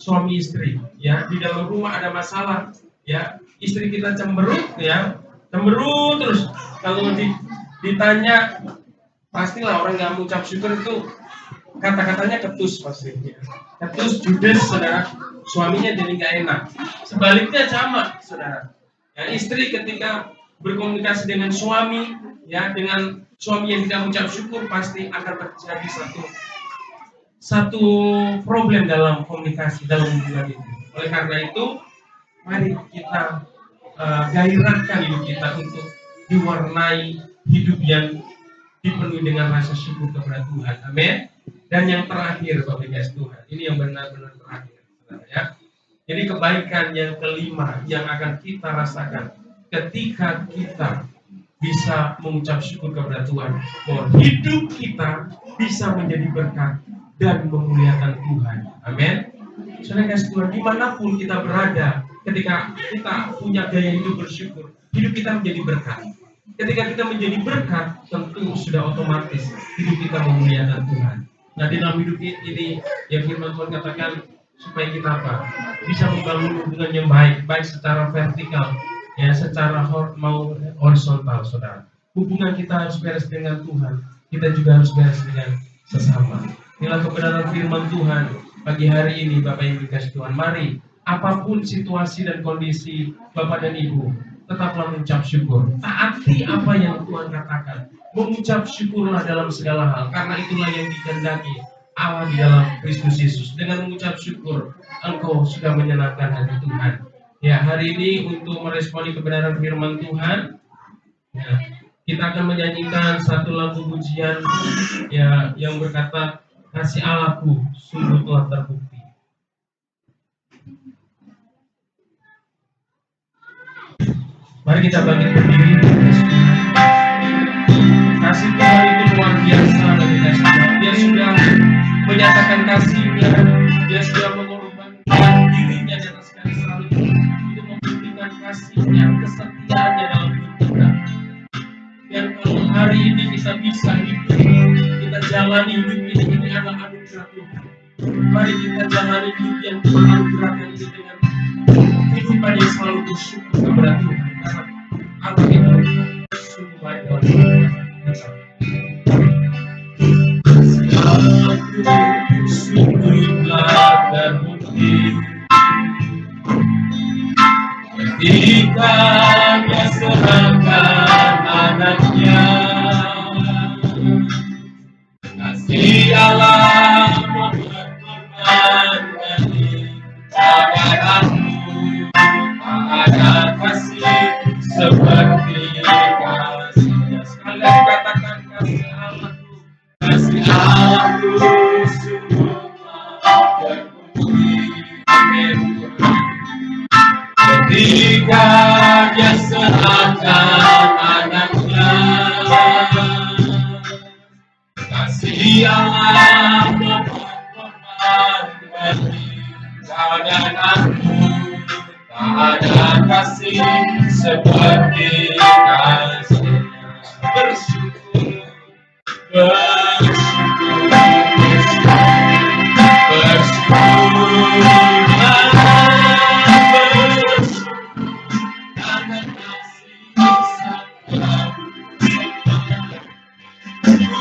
suami istri, ya, di dalam rumah ada masalah, ya, istri kita cemberut, ya, cemberut terus. Kalau ditanya, pastilah orang yang mengucap syukur itu kata-katanya ketus pasti, ya. Ketus, judes, saudara. Suaminya jadi nggak enak. Sebaliknya sama, saudara. Ya, istri ketika berkomunikasi dengan suami, ya, dengan suami yang tidak mengucap syukur, pasti akan terjadi satu problem dalam komunikasi, dalam hubungan itu. Oleh karena itu, mari kita gairahkan hidup kita untuk diwarnai hidup yang dipenuhi dengan rasa syukur kepada Tuhan. Amin. Dan yang terakhir, Bapak Ibu Tuhan, ini yang benar-benar terakhir, saudara, ya. Jadi kebaikan yang kelima yang akan kita rasakan ketika kita bisa mengucap syukur kepada Tuhan, bahwa hidup kita bisa menjadi berkat dan memuliakan Tuhan. Amin. Saudara kasih Tuhan, dimanapun kita berada, ketika kita punya gaya hidup bersyukur, hidup kita menjadi berkat. Ketika kita menjadi berkat, tentu sudah otomatis hidup kita memuliakan Tuhan. Nah, di dalam hidup ini, ya, firman Tuhan katakan supaya kita apa? Bisa membangun hubungan yang baik, baik secara vertikal, ya, secara horizontal, saudara. Hubungan kita harus beres dengan Tuhan, kita juga harus beres dengan sesama. Inilah kebenaran firman Tuhan pagi hari ini, Bapak Ibu kasih Tuhan. Mari, apapun situasi dan kondisi Bapak dan Ibu, tetaplah mengucap syukur. Taati apa yang Tuhan katakan. Mengucap syukurlah dalam segala hal, karena itulah yang dikehendaki Allah di dalam Kristus Yesus. Dengan mengucap syukur, engkau sudah menyenangkan hati Tuhan. Ya, hari ini untuk meresponi kebenaran firman Tuhan, ya, kita akan menyanyikan satu lagu pujian, ya, yang berkata, kasih Allahku sungguh telah terbukti. Mari kita bangkit berdiri. Kasih Tuhan itu luar biasa bagi kasih Tuhan. Dia sudah menyatakan kasih-Nya, Dia sudah mengorbankan dirinya di atas kayu salib untuk membuktikan kasih-Nya, kesetiaannya dalam hidup kita. Dan kalau hari ini kita bisa hidup, kita jalani hidup ini adalah anugerah Tuhan. Mari kita jalani hidup yang Tuhan anugerahkan ini dengan kehidupan yang selalu bersyukur kepada Tuhan. Karena Allah itu sungguh baik dalam hidup kita. Aku sungguhlah terbukti ketika Dia serahkan anaknya. Kasih Allah membuat korban dari saudaraku. Dia seakan anaknya. Kasih Allah berkorban bagi kau dan aku. Tak ada kasih seperti kasihnya. Bersyukur, bersyukur, karena kasih sayang.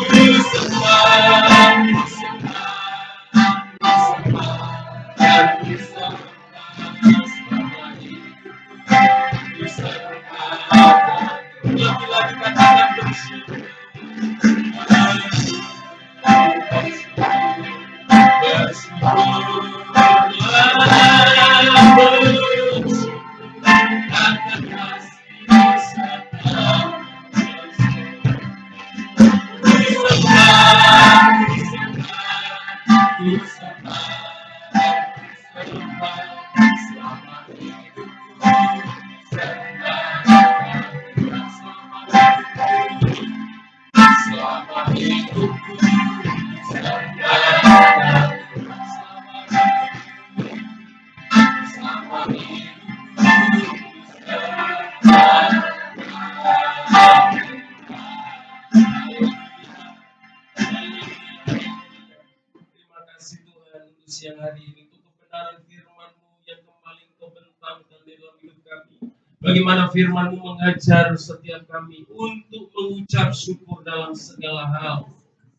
Ku sembah, ku sembah, ku sembah, dan ku sembah selama hidupku. Ku sembah, lagi-lagi katakan bersyukur. Siang hari ini untuk kebenaran firman-Mu yang kembali Engkau bentangkan di dalam hidup kami. Bagaimana firman-Mu mengajar setiap kami untuk mengucap syukur dalam segala hal.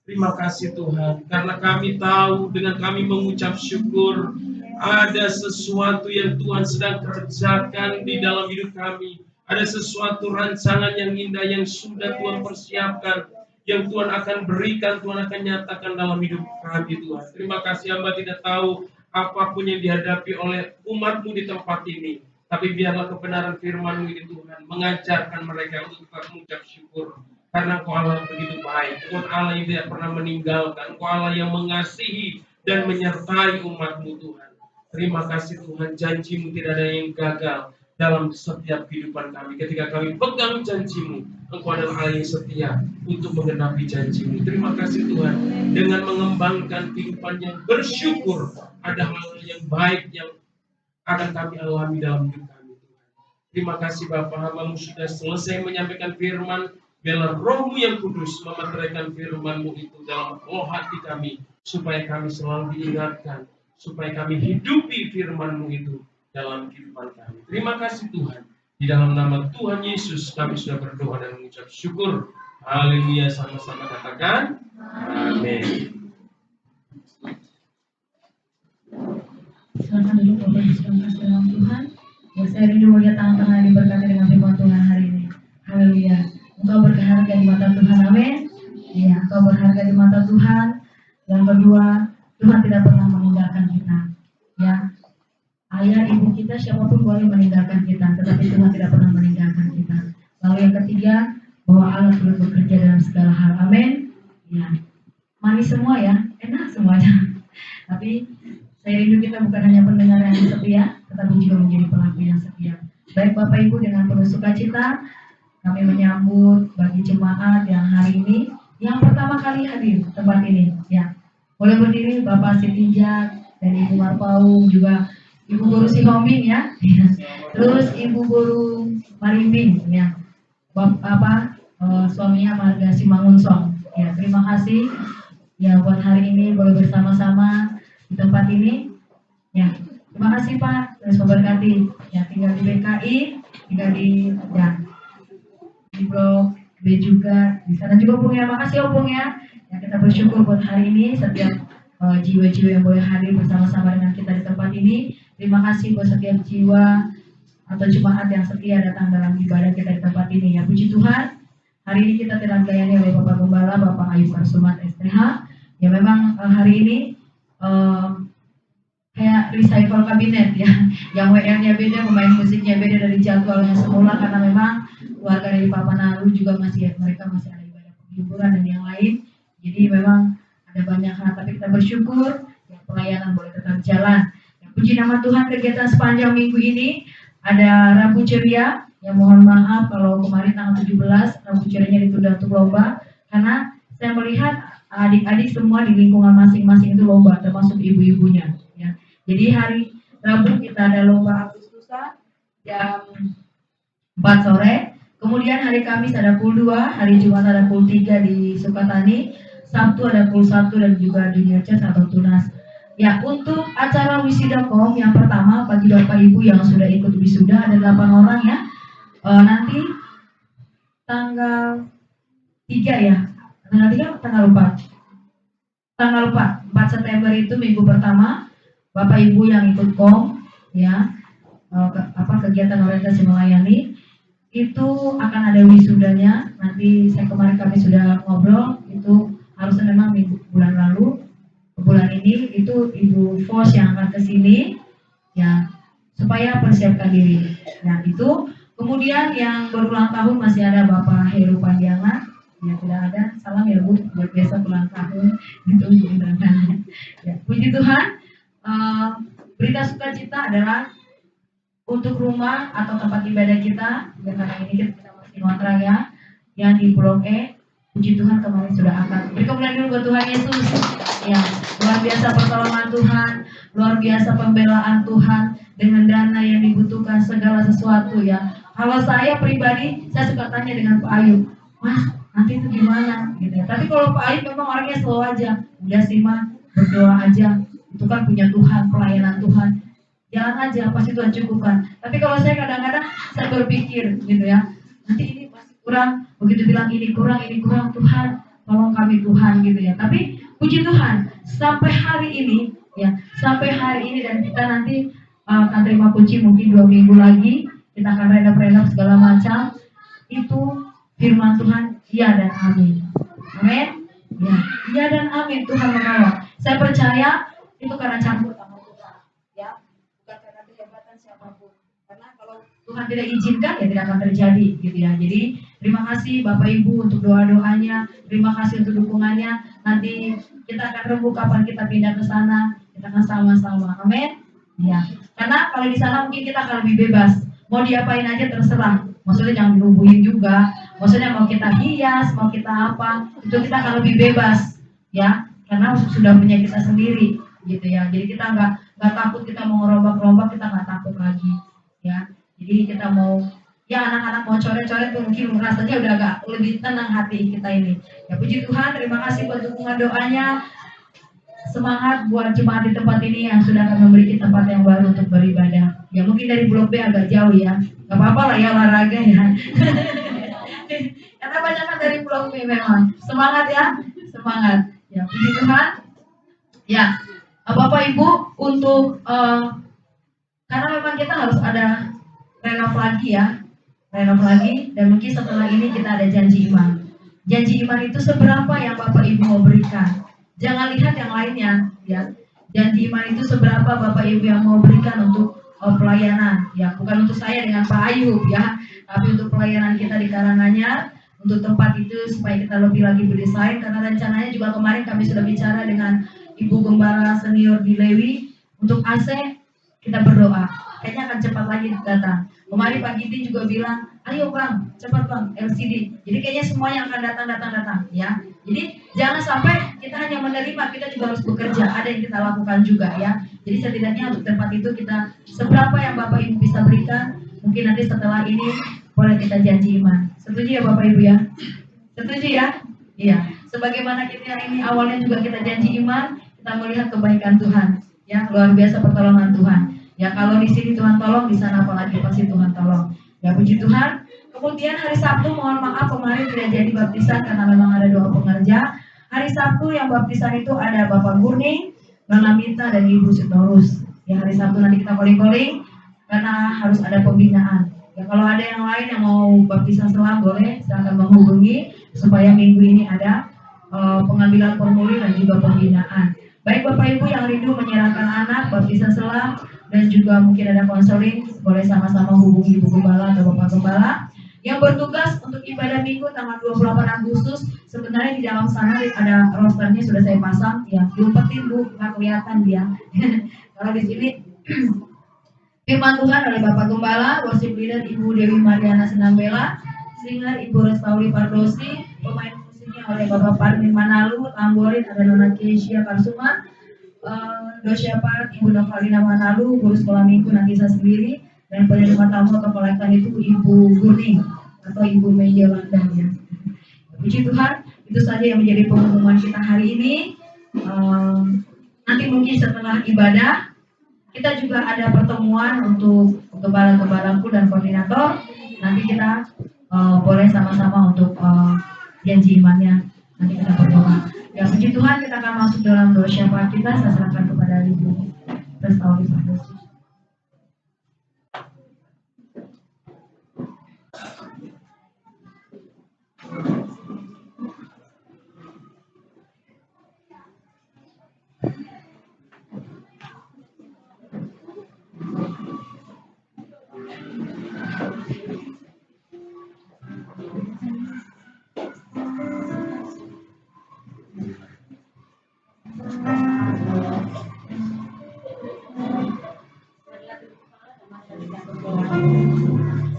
Terima kasih Tuhan, karena kami tahu dengan kami mengucap syukur ada sesuatu yang Tuhan sedang kerjakan di dalam hidup kami. Ada sesuatu rancangan yang indah yang sudah Tuhan persiapkan, yang Tuhan akan berikan, Tuhan akan nyatakan dalam hidup kami Tuhan. Terima kasih, hamba tidak tahu apapun yang dihadapi oleh umat-Mu di tempat ini. Tapi biarlah kebenaran firman-Mu ini Tuhan mengajarkan mereka untuk tetap mengucap syukur. Karena Engkau Allah begitu baik. Engkau Allah yang tidak pernah meninggalkan. Engkau Allah yang mengasihi dan menyertai umat-Mu Tuhan. Terima kasih Tuhan, janji-Mu tidak ada yang gagal dalam setiap kehidupan kami. Ketika kami pegang janji-Mu, Engkau adalah Allah yang setia untuk menggenapi janji-Mu. Terima kasih Tuhan, dengan mengembangkan kehidupan yang bersyukur, ada hal yang baik yang akan kami alami dalam hidup kami Tuhan. Terima kasih Bapa, hamba-Mu sudah selesai menyampaikan firman. Biarlah Roh-Mu yang kudus memeteraikan firman-Mu itu dalam roh hati kami, supaya kami selalu diingatkan, supaya kami hidupi firman-Mu itu dalam kehidupan kami. Terima kasih Tuhan. Di dalam nama Tuhan Yesus kami sudah berdoa dan mengucap syukur. Haleluya, sama-sama katakan amin. Silakan duduk Bapak Ibu sekalian kasih dalam Tuhan. Ya, saya rindu melihat tangan-tangan yang diberkati dengan firman Tuhan hari ini. Haleluya. Engkau berharga di mata Tuhan, amin. Ya, engkau berharga di mata Tuhan. Yang kedua, Tuhan tidak pernah meninggalkan kita. Ya, ayah ibu kita siapapun boleh meninggalkan kita, tetapi Tuhan tidak pernah meninggalkan kita. Lalu yang ketiga, bahwa Allah turut bekerja dalam segala hal, amin. Ya, manis semua ya, enak semuanya. Tapi saya rindu kita bukan hanya pendengar yang setia, tetapi juga menjadi pelaku yang setia. Baik Bapak Ibu, dengan penuh sukacita kami menyambut bagi jemaat yang hari ini yang pertama kali hadir di tempat ini. Ya, boleh berdiri Bapak Sitinjak dan Ibu Marpaung, juga Ibu Guru Sihombing ya. Terus Ibu Guru Marimbing ya. Bapak suaminya Marga Simangunsong. Ya, terima kasih ya buat hari ini boleh bersama-sama di tempat ini. Ya, terima kasih Pak, terus memberkati. Ya, tinggal di BKI, tinggal di ya di Blok B juga, di sana juga Bung ya. Makasih Bung ya. Ya, kita bersyukur buat hari ini setiap jiwa-jiwa yang boleh hadir bersama-sama dengan kita di tempat ini. Terima kasih buat setiap jiwa atau jemaat yang setia datang dalam ibadah kita di tempat ini. Ya, puji Tuhan. Hari ini kita telah dilayani oleh Bapak Gembala, Bapak Ayub Parsumat STH. Ya, memang hari ini kayak recycle kabinet ya, yang WR-nya beda, pemain musiknya beda dari jadwalnya semula, karena memang keluarga dari Papa Naru juga mereka masih ada ibadah penghiburan dan yang lain. Jadi memang ada banyak hal, tapi kita bersyukur ya, pelayanan boleh tetap jalan. Ya, puji nama Tuhan, kegiatan sepanjang minggu ini Ada Rabu Ceria, yang mohon maaf kalau kemarin tanggal 17 Rabu Cerianya ditunda untuk lomba karena saya melihat adik-adik semua di lingkungan masing-masing itu lomba, termasuk ibu-ibunya. Ya. Jadi hari Rabu kita ada lomba Agustusan jam 4 sore. Kemudian hari Kamis ada pool 2, hari Jumat ada pool 3 di Sukatani, Sabtu ada pool 1 dan juga junior chess atau tunas. Ya, untuk acara wisuda.com yang pertama bagi Bapak Ibu yang sudah ikut wisuda ada 8 orang ya. Nanti tanggal 3 ya. Tanggal 3 atau tanggal 4? Tanggal 4 September itu minggu pertama Bapak Ibu yang ikut kom ya, kegiatan orientasi melayani itu akan ada wisudanya. Nanti kemarin kami sudah ngobrol, itu harusnya memang bulan lalu, bulan ini itu Ibu Fos yang akan ke sini ya, supaya persiapkan diri. Nah itu kemudian yang berulang tahun masih ada Bapak Heru Pandiangan, ya tidak ada, salam ya Bu, buat besok ulang tahun, ditunggu undangannya. Ya, puji Tuhan. Berita sukacita adalah untuk rumah atau tempat ibadah kita, ya karena ini kita masih ngontrak ya, yang di Blok E, puji Tuhan kemarin sudah akan. Beri kemuliaan dulu buat Tuhan Yesus. Ya, luar biasa pertolongan Tuhan, luar biasa pembelaan Tuhan dengan dana yang dibutuhkan segala sesuatu ya. Kalau saya pribadi, saya suka tanya dengan Pak Ayu, Mas, nanti itu gimana? Gitu ya. Tapi kalau Pak Ayu memang orangnya slow aja, udah sih Ma, berdoa aja. Itu kan punya Tuhan, pelayanan Tuhan. Jalan aja, pasti Tuhan cukupkan. Tapi kalau saya kadang-kadang saya berpikir gitu ya, nanti ini pasti kurang, begitu bilang ini kurang Tuhan, tolong kami Tuhan gitu ya. Tapi puji Tuhan, sampai hari ini ya, sampai hari ini dan kita nanti akan terima kunci mungkin 2 minggu lagi, kita akan renov segala macam. Itu firman Tuhan, iya dan amin. Amin. Ya, iya dan amin, Tuhan menolong. Saya percaya itu karena campur tangan Tuhan, ya, bukan karena kehebatan siapapun. Karena kalau Tuhan tidak izinkan ya tidak akan terjadi, gitu ya. Jadi terima kasih Bapak Ibu untuk doa-doanya, terima kasih untuk dukungannya. Nanti kita akan remuk kapan kita pindah ke sana, kita akan sama-sama. Amin. Ya, karena kalau di sana mungkin kita akan lebih bebas, mau diapain aja terserah. Maksudnya jangan dirubuhin juga. Maksudnya mau kita hias, mau kita apa, itu kita akan lebih bebas, ya, karena sudah punya kita sendiri. Gitu ya, jadi kita nggak takut, kita mau ngerombak-rombak kita nggak takut lagi ya. Jadi kita mau ya anak-anak mau coret-coret mungkin rasanya udah agak lebih tenang hati kita ini ya. Puji Tuhan, terima kasih buat dukungan doanya, semangat buat jemaat di tempat ini yang sudah akan memiliki tempat yang baru untuk beribadah ya. Mungkin dari Blok B agak jauh ya, nggak apa-apa lah ya, olahraga ya. Karena banyak kan dari Blok B, memang semangat ya, semangat ya. Puji Tuhan ya. Bapak Ibu, untuk karena memang kita harus ada renov lagi ya, renov lagi, dan mungkin setelah ini kita ada janji iman. Janji iman itu seberapa yang Bapak Ibu mau berikan. Jangan lihat yang lainnya ya. Janji iman itu seberapa Bapak Ibu yang mau berikan untuk pelayanan ya, bukan untuk saya dengan Pak Ayub ya, tapi untuk pelayanan kita di Karanganyar, untuk tempat itu supaya kita lebih lagi berdesain. Karena rencananya juga kemarin kami sudah bicara dengan Ibu Gembala Senior di Lewi untuk AC, kita berdoa kayaknya akan cepat lagi datang. Kemarin Pak Giti juga bilang, ayo Bang, cepat Bang, LCD. Jadi kayaknya semuanya akan datang ya. Jadi jangan sampai kita hanya menerima, kita juga harus bekerja, ada yang kita lakukan juga ya. Jadi setidaknya untuk tempat itu kita seberapa yang Bapak Ibu bisa berikan, mungkin nanti setelah ini boleh kita janji iman. Setuju ya Bapak Ibu ya? Setuju ya? Iya. Sebagaimana kita ini awalnya juga kita janji iman, kita melihat kebaikan Tuhan, ya, luar biasa pertolongan Tuhan. Ya kalau di sini Tuhan tolong, di sana apalagi pasti Tuhan tolong. Ya puji Tuhan. Kemudian hari Sabtu mohon maaf kemarin tidak jadi baptisan karena memang ada doa pengerja. Hari Sabtu yang baptisan itu ada Bapak Gurning, Nona Mita dan Ibu Sitorus. Ya hari Sabtu nanti kita calling karena harus ada pembinaan. Ya kalau ada yang lain yang mau baptisan selam boleh silakan menghubungi supaya minggu ini ada pengambilan formulir dan juga pembinaan. Baik Bapak Ibu yang rindu menyerahkan anak baptisan selam dan juga mungkin ada konseling, boleh sama-sama hubungi Ibu Gembala atau Bapak Gembala yang bertugas untuk ibadah minggu tanggal 28 Agustus. Sebenarnya di dalam sana ada rosternya sudah saya pasang ya, diumpetin Bu, nggak kelihatan dia. Kalau di sini Firman Tuhan oleh Bapak Gembala, worship leader Ibu Dewi Mariana Senambela, singer Ibu Restauri Pardosi, pemain musiknya oleh Bapak Parmin Manalu, tamborin ada Nona Kesia Karsuma, dosyapat Ibu Novalina Manalu, guru sekolah minggu Nagisa sendiri, dan penerima tamu atau kolektan itu Ibu Gurning atau Ibu Media Landang ya. Puji Tuhan, itu saja yang menjadi pengumuman kita hari ini. Nanti mungkin setelah ibadah kita juga ada pertemuan untuk gembala-gembalaku dan koordinator. Nanti kita boleh sama-sama untuk janji imannya. Nanti kita berdoa. Ya puji Tuhan, kita akan masuk dalam doa syafaat kita. Saya serahkan kepada Ibu Restauri Pardosi.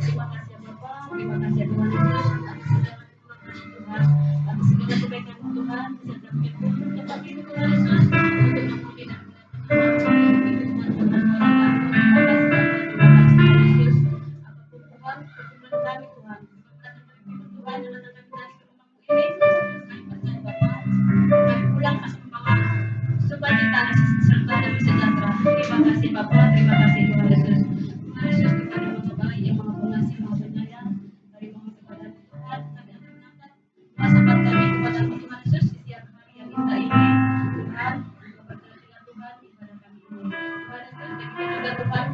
Terima kasih ya Bapak, terima kasih ya Tuhan Yesus atas segala kebaikan Tuhan, bisa kami tempat ini Tuhan Yesus untuk memuji dan Terima kasih Bapak, terima kasih Tuhan Yesus. Tuhan Yesus Tuhan yang Maha Baik, yang Maha Pengasih, Maha Penyayang, dari Maha kepada Tuhan, kami akan mengangkat masakan kami kepada Tuhan Yesus di siang hari yang indah ini. Tuhan, berkati Tuhan ibadah kami ini. Tuhan Yesus, begitu juga Tuhan,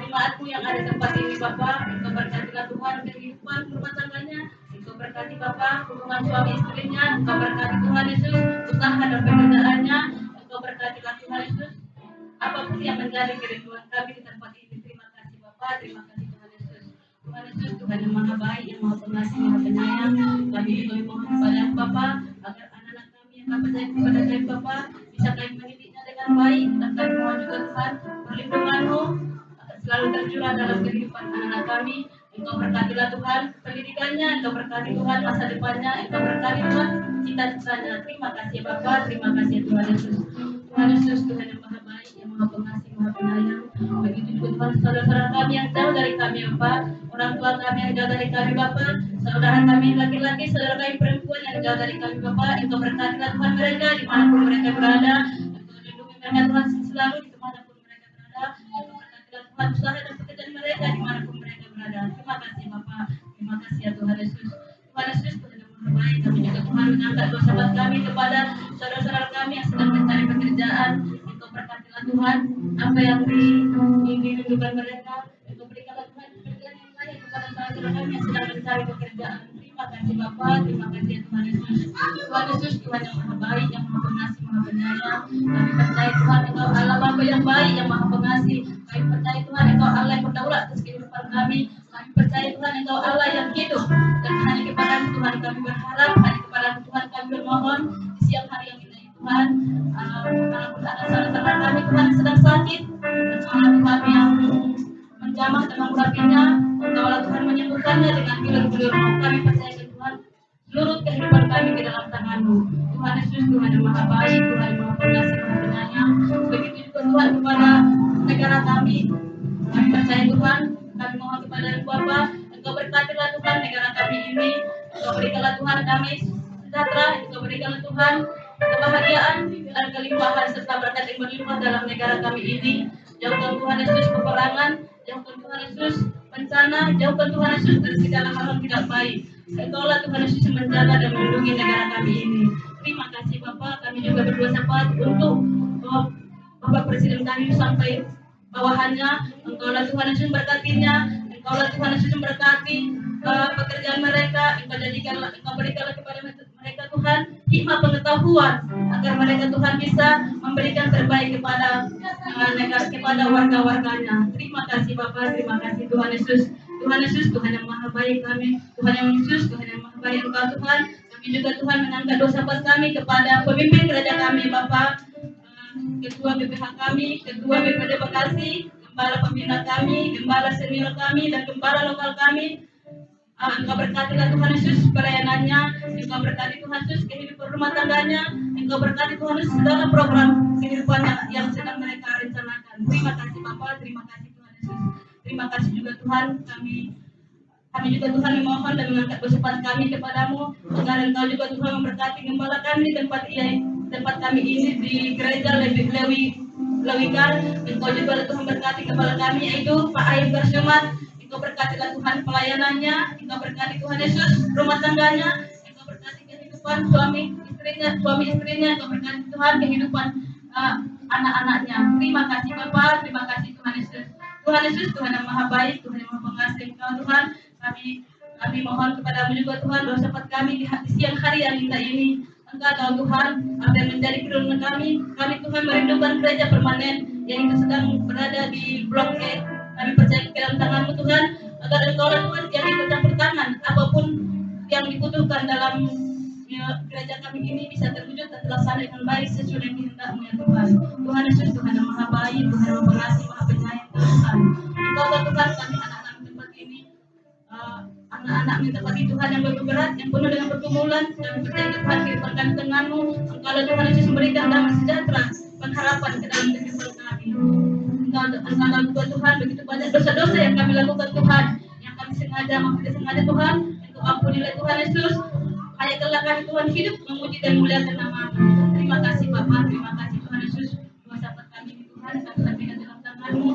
jemaatmu yang ada tempat ini Bapak, Engkau berkatilah Tuhan kehidupan rumah tangganya, Engkau berkati Bapak hubungan suami istrinya, Engkau berkati Tuhan Yesus usaha dan pekerjaannya, Engkau berkatilah Tuhan Yesus. Apapun yang menjadi kerinduan kami di tempat ini, terima kasih Bapak, terima kasih Tuhan Yesus. Tuhan Yesus, Tuhan yang Maha Baik, yang Maha Pengasih, Maha Penyayang, kami juga mohon kepada Bapak agar anak-anak kami yang kami percaya kepada kami Bapak bisa kami mendidiknya dengan baik, dan kami mohon juga Tuhan perlindungan-Mu selalu tercurah dalam kehidupan anak-anak kami. Engkau berkatilah Tuhan pendidikannya, Engkau berkati Tuhan masa depannya, Engkau berkati Tuhan cita-citanya. Terima kasih Bapak, terima kasih Tuhan Yesus. Tuhan Yesus, Tuhan yang Maha Baik, yang Maha Pengasih, Maha Penyayang. Begitu juga Tuhan saudara-saudara kami yang jauh dari kami Bapak, orang tua kami yang jauh dari kami Bapak, saudara kami laki-laki, saudara kami perempuan yang jauh dari kami Bapak. Engkau berkatilah Tuhan mereka dimanapun mereka berada. Engkau lindungi mereka Tuhan selalu dimanapun mereka berada. Engkau berkatilah Tuhan usaha dan pekerjaan mereka dimanapun mereka berada. Terima kasih Bapak, terima kasih ya Tuhan Yesus. Tuhan Yesus, Tuhan yang Maha Baik, kami juga Tuhan mengangkat doa sahabat kami kepada saudara-saudara kami yang sedang mencari pekerjaan. Engkau berkatilah Tuhan apa yang dirindukan mereka. Engkau berikanlah Tuhan pekerjaan yang layak kepada saudara kami yang sedang mencari pekerjaan. Terima kasih Bapak, terima kasih ya Tuhan Yesus. Tuhan Yesus, Tuhan yang Maha Baik, yang Maha Pengasih, Maha Penyayang. Kami percaya Tuhan Engkau Allah Bapa yang baik, yang Maha Pengasih. Kami percaya Tuhan Engkau Allah yang berdaulat atas kehidupan kami. Kami percaya Tuhan Engkau Allah yang hidup, dan hanya kepada Tuhan kami berharap, hanya kepada Tuhan kami bermohon di siang hari yang indah ini Tuhan. Walaupun ada saudara kami Tuhan yang sedang sakit, dan Tuhan yang menjamah dengan urapinya, Engkau Allah Tuhan menyembuhkannya dengan bilur-bilur-Mu. Kami percaya ke Tuhan seluruh kehidupan kami di dalam tangan-Mu. Tuhan Yesus, Tuhan yang Maha Baik, Tuhan yang Maha Pengasih, Maha Penyayang. Begitu juga Tuhan kepada negara kami. Kami percaya Tuhan, kami mohon kepada Bapa, Engkau berkatilah Tuhan negara kami ini. Engkau berikanlah Tuhan damai sejahtera, Engkau berikanlah Tuhan kebahagiaan dan kelimpahan serta berkat yang berlimpah dalam negara kami ini. Jauhkan Tuhan Yesus peperangan, jauhkan Tuhan Yesus bencana, jauhkan Tuhan Yesus dari segala hal tidak baik. Engkaulah Tuhan Yesus yang menjaga dan melindungi negara kami ini. Terima kasih Bapak, kami juga berdoa syafaat untuk Bapak Presiden kami sampai bawahannya. Engkaulah Tuhan Yesus berkatinya, Engkaulah Tuhan Yesus memberkati pekerjaan mereka. Engkau jadikanlah, Engkau berikanlah kepada mereka Tuhan hikmah pengetahuan agar mereka Tuhan bisa memberikan terbaik kepada negara, kepada warga-warganya. Terima kasih Bapak, terima kasih Tuhan Yesus. Tuhan Yesus, Tuhan yang Maha Baik kami, Tuhan yang Yesus, Tuhan yang Maha Baik Engkau Tuhan. Kami juga Tuhan mengangkat doa sahabat kami kepada pemimpin gereja kami Bapak, Ketua BPH kami, Ketua BPD Bekasi. gembala pembina kami, gembala senior kami, dan gembala lokal kami. Engkau berkatilah Tuhan Yesus pelayanannya, Engkau berkati Tuhan Yesus kehidupan rumah tangganya, Engkau berkati Tuhan Yesus segala program kehidupannya yang sedang mereka rencanakan. Terima kasih Bapa, terima kasih Tuhan Yesus. Terima kasih juga Tuhan, kami juga Tuhan memohon dan mengangkat bersifat kami kepadamu, agar Engkau juga Tuhan memberkati gembala kami di tempat kami ini di gereja Lewikan. Engkau juga Tuhan berkati gembala kami yaitu Pak Ayub Garsumat. Engkau berkatilah Tuhan pelayanannya, Engkau berkati Tuhan Yesus rumah tangganya, Engkau berkati kehidupan suami istrinya, Engkau berkati Tuhan kehidupan anak-anaknya. Terima kasih Bapa, terima kasih Tuhan Yesus. Tuhan Yesus, Tuhan yang Maha Baik, Tuhan yang Maha Pengasih, Engkau Tuhan, kami mohon kepadamu juga Tuhan, doa syafaat kami di siang hari yang indah ini. Engkau tahu Tuhan, apa yang menjadi kerinduan kami Tuhan merindukan gereja permanen yang itu sedang berada di Blok E. Kami percaya ke dalam tangan-Mu Tuhan, agar Engkau Tuhan yang ikut campur tangan, apapun yang dibutuhkan dalam gereja kami ini bisa terwujud dan terlaksana dengan baik sesuai kehendak-Mu ya Tuhan. Tuhan Yesus, Tuhan yang Maha Baik, Tuhan yang Maha Pengasih, Maha Penyayang Tuhan. Engkau tahu Tuhan, kami anak-anak tempat ini, anak-anak minta bagi Tuhan yang berat, yang penuh dengan pergumulan. Kami percaya Tuhan kehidupan kami dengan-Mu. Engkau Tuhan Yesus memberikan damai sejahtera, pengharapan ke dalam kehidupan kami. Engkau lakukan Tuhan begitu banyak dosa-dosa yang kami lakukan Tuhan, yang kami sengaja maupun tidak sengaja Tuhan. Engkau ampunilah Tuhan Yesus. Hayatlah kami Tuhan hidup memuji dan muliakan nama-Mu. Terima kasih Bapa, terima kasih Tuhan Yesus. Doa syafaat kami Tuhan, kami sampaikan dalam tangan-Mu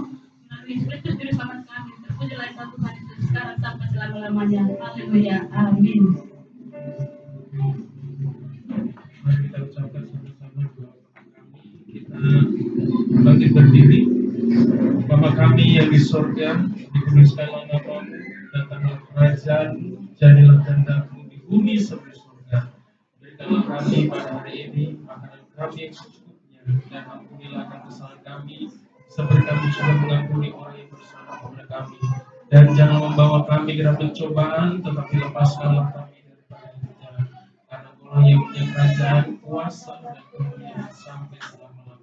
melalui Yesus Kristus juru selamat kami. Terpujilah Engkau Tuhan Yesus sekarang sampai selama-lamanya. Haleluya. Amin. Mari kita ucapkan sama-sama doa kami. Kita bangkit berdiri. Bapa kami yang di sorga, dikuduskanlah nama-Mu, datanglah kerajaan-Mu, jadilah kehendak-Mu di bumi seperti surga. Berikanlah kami pada hari ini makanan kami yang secukupnya, dan ampunilah kesalahan kami, seperti kami juga mengampuni orang yang bersalah kepada kami. Dan jangan membawa kami ke dalam pencobaan, tetapi lepaskanlah kami daripada yang jahat. Karena Engkau yang punya kerajaan, kuasa, dan kemuliaan sampai selama-lamanya.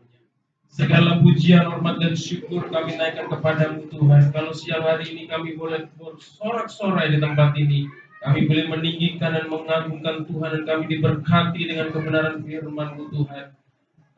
Segala pujian, hormat, dan syukur kami naikkan kepadamu Tuhan. Kalau siang hari ini kami boleh bersorak-sorai di tempat ini, kami boleh meninggikan dan mengagungkan Tuhan, dan kami diberkati dengan kebenaran firman-Mu Tuhan.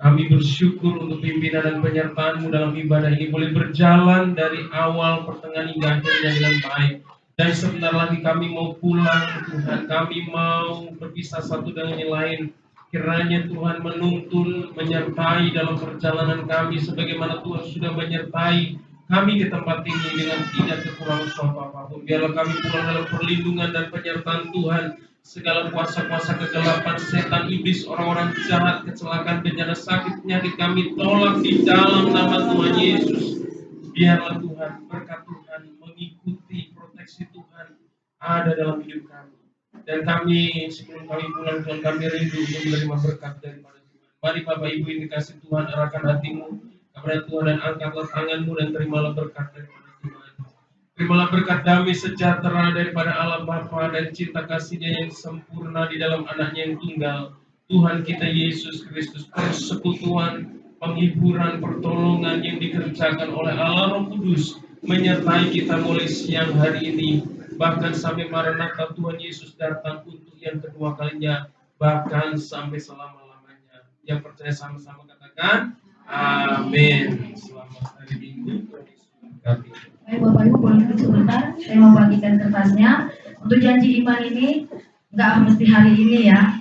Kami bersyukur untuk pimpinan dan penyertaan-Mu dalam ibadah ini boleh berjalan dari awal, pertengahan, hingga akhirnya dengan baik. Dan sebentar lagi kami mau pulang Tuhan, kami mau berpisah satu dengan yang lain. Kiranya Tuhan menuntun, menyertai dalam perjalanan kami sebagaimana Tuhan sudah menyertai kami di tempat ini dengan tidak kekurangan suatu apapun. Biarlah kami pulang dalam perlindungan dan penyertaan Tuhan. Segala kuasa-kuasa kegelapan, setan, iblis, orang-orang jahat, kecelakaan, bencana, sakit, penyakit kami tolak di dalam nama Tuhan Yesus. Biarlah Tuhan, berkat Tuhan mengikuti proteksi Tuhan ada dalam hidup kami. Dan kami sebelum kami pulang Tuhan, kami rindu untuk menerima berkat daripada Tuhan. Mari Bapak Ibu yang dikasih Tuhan, arahkan hatimu kepada Tuhan dan angkatlah tanganmu dan terimalah berkat daripada Tuhan. Terimalah berkat damai sejahtera daripada Allah Bapa dan cinta kasih-Nya yang sempurna di dalam Anaknya yang tunggal, Tuhan kita Yesus Kristus. Persekutuan, penghiburan, pertolongan yang dikerjakan oleh Allah Roh Kudus menyertai kita mulai siang hari ini, bahkan sampai Maranatha Tuhan Yesus datang untuk yang kedua kalinya, bahkan sampai selama-lamanya. Yang percaya sama-sama katakan amin. Selamat hari Minggu, Tuhan Yesus memberkati. Baik Bapak Ibu, boleh duduk sebentar. Saya mau bagikan kertasnya. Untuk janji iman ini nggak mesti hari ini ya.